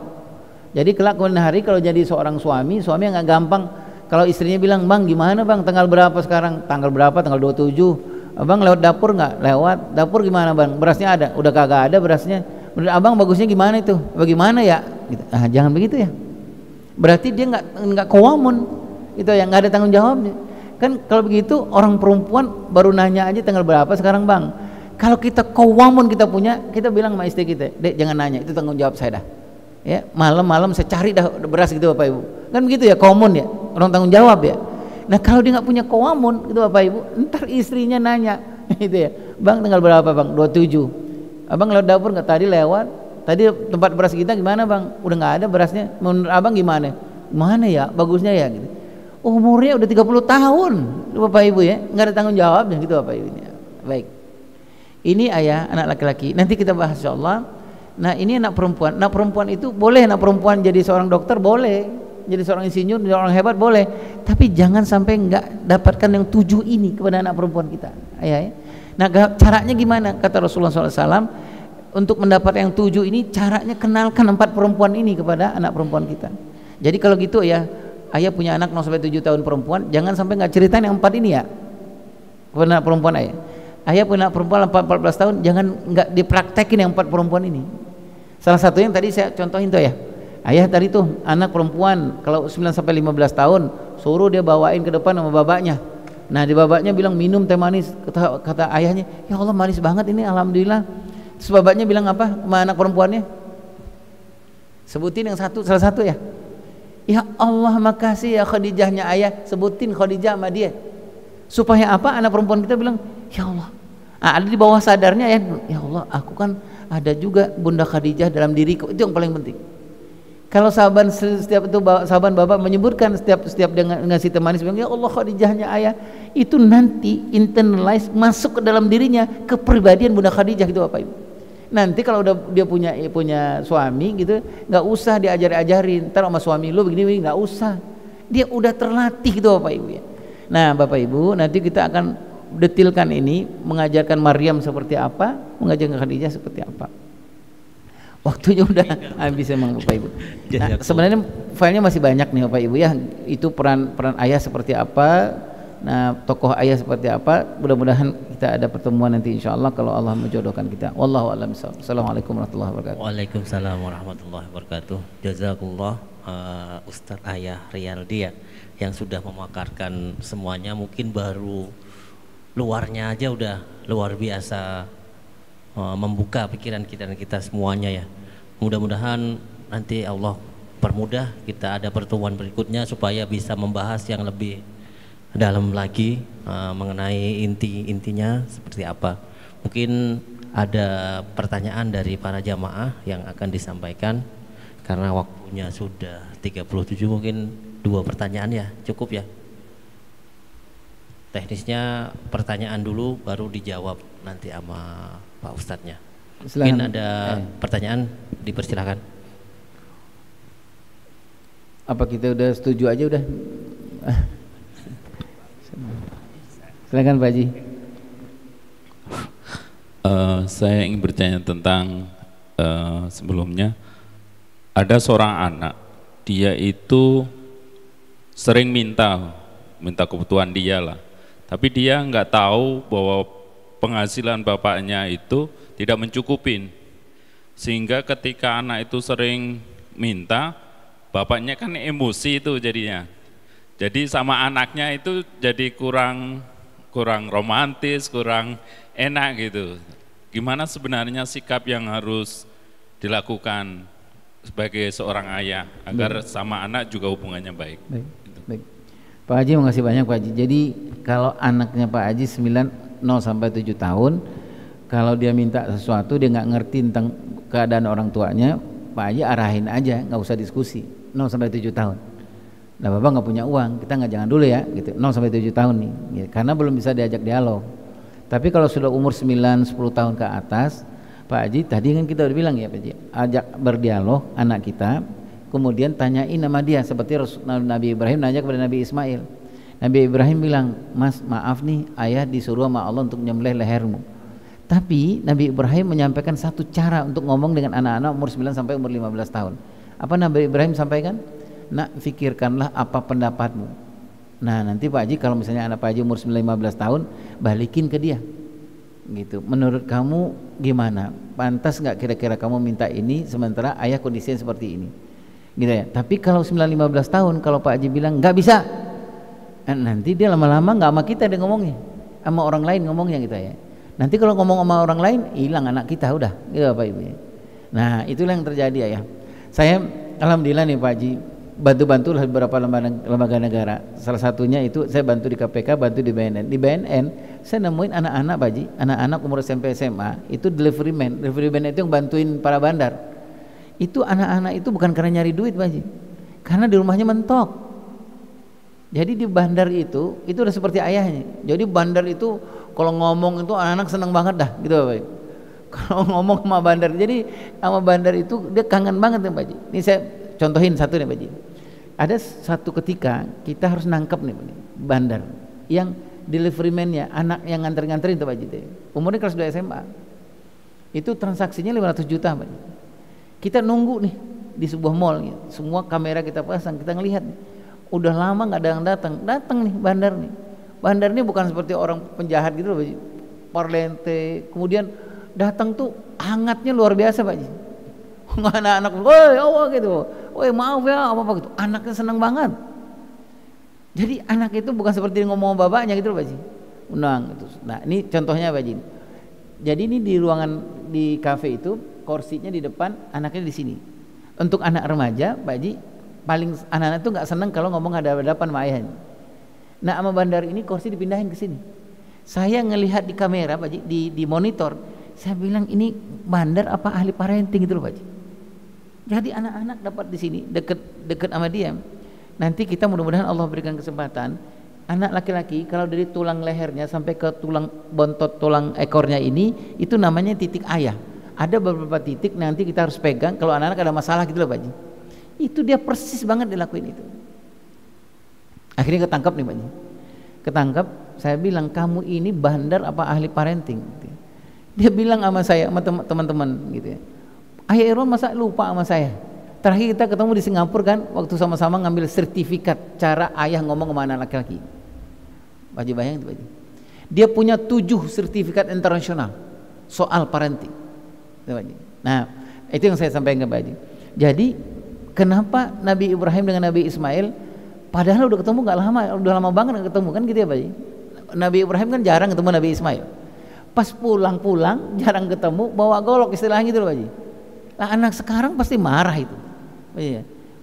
Jadi kelak kemudian hari kalau jadi seorang suami yang nggak gampang, kalau istrinya bilang, bang gimana bang, tanggal berapa sekarang, tanggal berapa, tanggal 27, abang lewat dapur nggak, lewat dapur gimana bang, berasnya ada, udah kagak ada berasnya, menurut abang bagusnya gimana itu, bagaimana ya gitu. Jangan begitu ya, berarti dia nggak qawamun itu ya, nggak ada tanggung jawabnya kan. Kalau begitu orang perempuan baru nanya aja tanggal berapa sekarang bang, Kalau kita qawamun kita punya, kita bilang sama istri kita, "Dek, jangan nanya, itu tanggung jawab saya dah." Ya, malam-malam saya cari dah beras gitu Bapak Ibu. Kan begitu ya, qawamun ya, orang tanggung jawab ya. Nah, kalau dia nggak punya qawamun gitu Bapak Ibu, ntar istrinya nanya gitu ya. "Bang, tanggal berapa Bang?" 27. "Abang lewat dapur nggak tadi lewat? Tadi tempat beras kita gimana Bang? Udah nggak ada berasnya. Menurut Abang gimana?" "Mana ya? Bagusnya ya." Gitu. Umurnya udah 30 tahun Bapak Ibu ya, nggak ada tanggung jawabnya gitu Bapak Ibu. Baik. Ini ayah anak laki-laki. Nanti kita bahas insyaallah. Nah, ini anak perempuan. Anak perempuan itu boleh anak perempuan jadi seorang dokter, boleh. Jadi seorang insinyur, jadi orang hebat, boleh. Tapi jangan sampai nggak dapatkan yang 7 ini kepada anak perempuan kita. Ayah ya. Nah, caranya gimana? Kata Rasulullah SAW, untuk mendapat yang 7 ini, caranya kenalkan 4 perempuan ini kepada anak perempuan kita. Jadi kalau gitu ya, ayah punya anak 0-7 tahun perempuan, jangan sampai nggak ceritain yang 4 ini ya kepada anak perempuan ayah. Ayah punya anak perempuan 14 tahun, jangan nggak dipraktekin yang 4 perempuan ini. Salah satu yang tadi saya contohin tuh ya, ayah tadi tuh anak perempuan kalau 9-15 tahun, suruh dia bawain ke depan sama babaknya. Nah, di babaknya bilang minum teh manis, kata ayahnya, "Ya Allah, manis banget ini, alhamdulillah." Terus babaknya bilang apa sama anak perempuannya? Sebutin yang salah satu ya. "Ya Allah, makasih ya Khadijahnya ayah." Sebutin Khadijah sama dia. Supaya apa? Anak perempuan kita bilang, "Ya Allah." Ada di bawah sadarnya ya, "Ya Allah, aku kan ada juga Bunda Khadijah dalam diriku." Itu yang paling penting. Kalau sahabat setiap itu sahabat bapak menyebutkan setiap dengan ngasih teh manis bilang, "Ya Allah, Khadijahnya ayah," itu nanti internalize masuk ke dalam dirinya, kepribadian Bunda Khadijah gitu Bapak Ibu. Nanti kalau udah dia punya suami gitu, nggak usah diajarin, "Ntar sama suami lu begini nggak usah." Dia udah terlatih gitu Bapak Ibu ya. Nah, Bapak Ibu, nanti kita akan detilkan ini, mengajarkan Maryam seperti apa, mengajarkan Khadijah seperti apa. Waktunya udah habis emang Bapak Ibu. Nah, sebenarnya filenya masih banyak nih Bapak Ibu ya. Itu peran ayah seperti apa, nah tokoh ayah seperti apa. Mudah-mudahan kita ada pertemuan nanti insyaallah kalau Allah menjodohkan kita. Wallahu a'lam bishawab. Assalamualaikum warahmatullahi wabarakatuh. Waalaikumsalam warahmatullahi wabarakatuh. Jazakallah Ustadz Ayah Riyaldi ya, yang sudah memakarkan semuanya. Mungkin baru luarnya aja udah luar biasa, membuka pikiran kita semuanya ya. Mudah-mudahan nanti Allah permudah kita ada pertemuan berikutnya supaya bisa membahas yang lebih dalam lagi mengenai intinya seperti apa. Mungkin ada pertanyaan dari para jamaah yang akan disampaikan karena waktunya sudah 37, mungkin 2 pertanyaan ya cukup ya. Teknisnya pertanyaan dulu baru dijawab nanti sama Pak Ustadznya. Mungkin ada pertanyaan, dipersilakan. Apa kita udah setuju aja udah? Silakan Pak Haji. Saya ingin bertanya tentang sebelumnya ada seorang anak, dia itu sering minta kebutuhan dia lah, tapi dia nggak tahu bahwa penghasilan bapaknya itu tidak mencukupin, sehingga ketika anak itu sering minta, bapaknya kan emosi itu jadinya, jadi sama anaknya itu jadi kurang romantis, kurang enak gitu. Gimana sebenarnya sikap yang harus dilakukan sebagai seorang ayah agar sama anak juga hubungannya baik? Baik. Pak Haji, makasih banyak Pak Haji. Jadi kalau anaknya Pak Haji 0-7 tahun, kalau dia minta sesuatu dia nggak ngerti tentang keadaan orang tuanya, Pak Haji arahin aja, nggak usah diskusi. 0-7 tahun. Nah, Bapak nggak punya uang, kita nggak, jangan dulu ya, gitu. 0-7 tahun nih, ya, karena belum bisa diajak dialog. Tapi kalau sudah umur 9-10 tahun ke atas, Pak Haji, tadi kan kita udah bilang ya Pak Haji, ajak berdialog anak kita, kemudian tanyain nama dia, seperti Nabi Ibrahim nanya kepada Nabi Ismail. Nabi Ibrahim bilang, "Mas, maaf nih, ayah disuruh sama Allah untuk menyembelih lehermu." Tapi Nabi Ibrahim menyampaikan satu cara untuk ngomong dengan anak-anak umur 9 sampai umur 15 tahun. Apa Nabi Ibrahim sampaikan? "Nak, fikirkanlah apa pendapatmu." Nah, nanti Pak Haji kalau misalnya anak Pak Haji umur 15 tahun, balikin ke dia gitu, menurut kamu gimana, pantas nggak kira-kira kamu minta ini sementara ayah kondisinya seperti ini gitu ya. Tapi kalau 9-15 tahun, kalau Pak Haji bilang nggak bisa, nanti dia lama-lama nggak sama kita dia ngomongnya, sama orang lain ngomongnya gitu ya. Nanti kalau ngomong sama orang lain hilang anak kita, udah gitu Bapak Ibu ya. Nah itulah yang terjadi ya. Saya alhamdulillah nih Pak Haji bantu-bantu beberapa lembaga negara. Salah satunya itu saya bantu di KPK, bantu di BNN. Di BNN saya nemuin anak-anak Pak Haji, anak-anak umur SMP SMA itu delivery man itu yang bantuin para bandar. Itu anak-anak itu bukan karena nyari duit Pak Haji, karena di rumahnya mentok. Jadi di bandar itu udah seperti ayahnya. Jadi bandar itu kalau ngomong itu anak-anak seneng banget dah gitu Pak Haji. Kalau ngomong sama bandar, jadi sama bandar itu dia kangen banget ya Pak Haji. Ini saya contohin satu nih Pak Haji. Ada satu ketika kita harus nangkep nih Pak Haji, bandar yang delivery man-nya, anak yang nganter-nganterin tuh Pak Haji. Umurnya kelas 2 SMA. Itu transaksinya 500 juta Pak Haji. Kita nunggu nih di sebuah mall gitu. Semua kamera kita pasang, kita ngelihat nih. Udah lama nggak ada yang datang nih bandar nih. Bandar ini bukan seperti orang penjahat gitu loh Pak Haji. Parlente, kemudian datang tuh hangatnya luar biasa Pak Haji. Anak-anak, woi Allah gitu, woi maaf ya apa gitu. Anaknya seneng banget. Jadi anak itu bukan seperti ngomong bapaknya gitu loh Pak Haji. Undang gitu. Nah ini contohnya Pak Haji. Jadi ini di ruangan di kafe itu kursinya di depan, anaknya di sini. Untuk anak remaja Pak Haji, paling anak-anak itu nggak seneng kalau ngomong hadapan sama ayahnya. Nah sama bandar ini kursi dipindahin ke sini. Saya ngelihat di kamera Pak Haji, di monitor, saya bilang ini bandar apa ahli parenting gitu loh Pak Haji. Jadi anak-anak dapat di sini deket sama dia. Nanti kita mudah-mudahan Allah berikan kesempatan, anak laki-laki kalau dari tulang lehernya sampai ke tulang bontot tulang ekornya ini itu namanya titik ayah. Ada beberapa titik nanti kita harus pegang kalau anak-anak ada masalah gitu loh Pak Haji. Itu dia persis banget dilakuin itu. Akhirnya ketangkap nih Pak Haji. Ketangkap, saya bilang kamu ini bandar apa ahli parenting? Dia bilang sama saya, sama teman-teman gitu ya. Ayah Irwan masa lupa sama saya? Terakhir kita ketemu di Singapura kan, waktu sama-sama ngambil sertifikat cara ayah ngomong sama anak laki-laki. Pak Haji bayang itu Pak Haji. Dia punya 7 sertifikat internasional soal parenting. Nah, itu yang saya sampaikan ke Pak Haji. Jadi kenapa Nabi Ibrahim dengan Nabi Ismail padahal udah ketemu nggak lama, udah lama banget nggak ketemu kan gitu ya Pak Haji. Nabi Ibrahim kan jarang ketemu Nabi Ismail. Pas pulang-pulang jarang ketemu, bawa golok istilahnya gitu loh Pak Haji. Nah, anak sekarang pasti marah itu. Iya.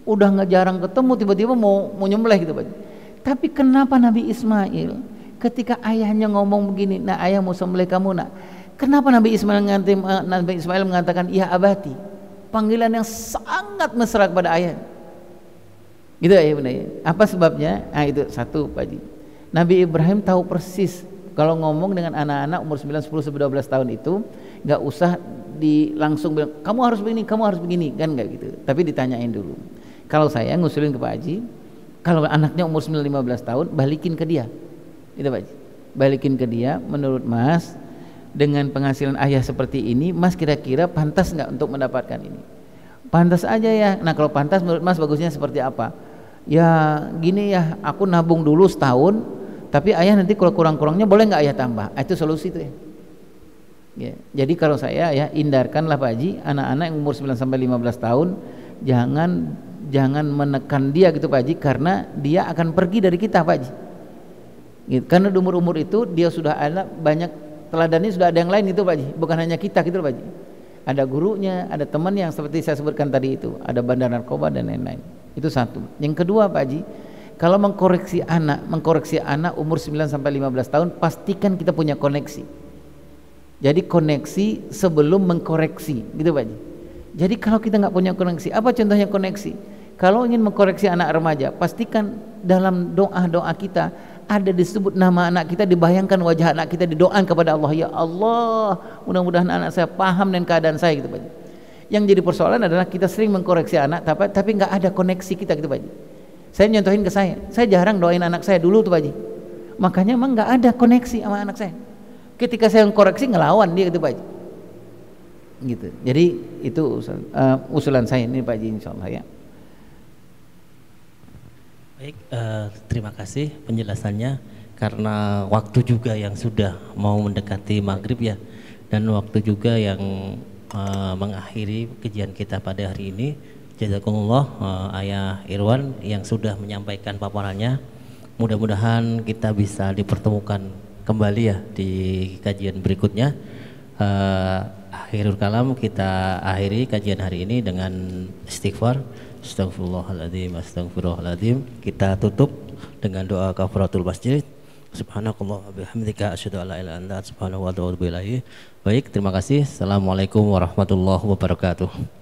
Udah nggak jarang ketemu tiba-tiba mau nyembelih gitu Pak Haji. Tapi kenapa Nabi Ismail ketika ayahnya ngomong begini, nah ayah mau sembelih kamu nak. Kenapa Nabi Ismail mengatakan ya abati? Panggilan yang sangat mesra kepada ayah. Gitu ya benar ya. Apa sebabnya? Nah itu satu Pak Haji. Nabi Ibrahim tahu persis kalau ngomong dengan anak-anak umur 9, 10, 12 tahun itu nggak usah langsung bilang kamu harus begini, kamu harus begini, kan nggak gitu. Tapi ditanyain dulu. Kalau saya ngusulin ke Pak Haji, kalau anaknya umur 9, 15 tahun balikin ke dia. Gitu Pak Haji. Balikin ke dia, menurut Mas dengan penghasilan ayah seperti ini, Mas kira-kira pantas nggak untuk mendapatkan ini? Pantas aja ya. Nah kalau pantas menurut Mas bagusnya seperti apa? Ya gini ya, aku nabung dulu setahun, tapi ayah nanti kalau kurang-kurangnya boleh nggak ayah tambah? Itu solusi itu ya. Ya. Jadi kalau saya ya hindarkanlah Pak Haji, anak-anak yang umur 9 sampai 15 tahun jangan menekan dia gitu Pak Haji, karena dia akan pergi dari kita Pak Haji. Gitu. Karena di umur-umur itu dia sudah ada banyak teladannya, sudah ada yang lain itu Pak Haji, bukan hanya kita gitu Pak Haji. Ada gurunya, ada teman yang seperti saya sebutkan tadi itu, ada bandar narkoba dan lain-lain. Itu satu. Yang kedua Pak Haji, kalau mengkoreksi anak umur 9 sampai 15 tahun, pastikan kita punya koneksi. Jadi koneksi sebelum mengkoreksi, gitu Pak Haji. Jadi kalau kita nggak punya koneksi, apa contohnya koneksi? Kalau ingin mengkoreksi anak remaja, pastikan dalam doa-doa kita ada disebut nama anak kita, dibayangkan wajah anak kita, didoakan kepada Allah, ya Allah, mudah-mudahan anak saya paham dengan keadaan saya, gitu Pak Haji. Yang jadi persoalan adalah kita sering mengkoreksi anak, tapi nggak ada koneksi kita, gitu Pak Haji. Saya nyontohin ke saya jarang doain anak saya dulu tuh Pak Haji. Makanya emang nggak ada koneksi sama anak saya. Ketika saya koreksi ngelawan dia gitu Pak Haji. Gitu. Jadi itu usulan saya ini Pak Haji insyaallah ya. Baik, terima kasih penjelasannya, karena waktu juga yang sudah mau mendekati maghrib ya, dan waktu juga yang mengakhiri kajian kita pada hari ini. Jazakumullah Ayah Irwan yang sudah menyampaikan paparannya. Mudah-mudahan kita bisa dipertemukan kembali ya di kajian berikutnya. Akhirul kalam, kita akhiri kajian hari ini dengan istighfar. Astagfirullahaladzim, astagfirullahaladzim. Kita tutup dengan doa kafaratul masjid. Subhanakallah wa bihamdika asyhadu an la ilaha illa anta subhanahu wa ta'ala. Baik, terima kasih. Assalamualaikum warahmatullahi wabarakatuh.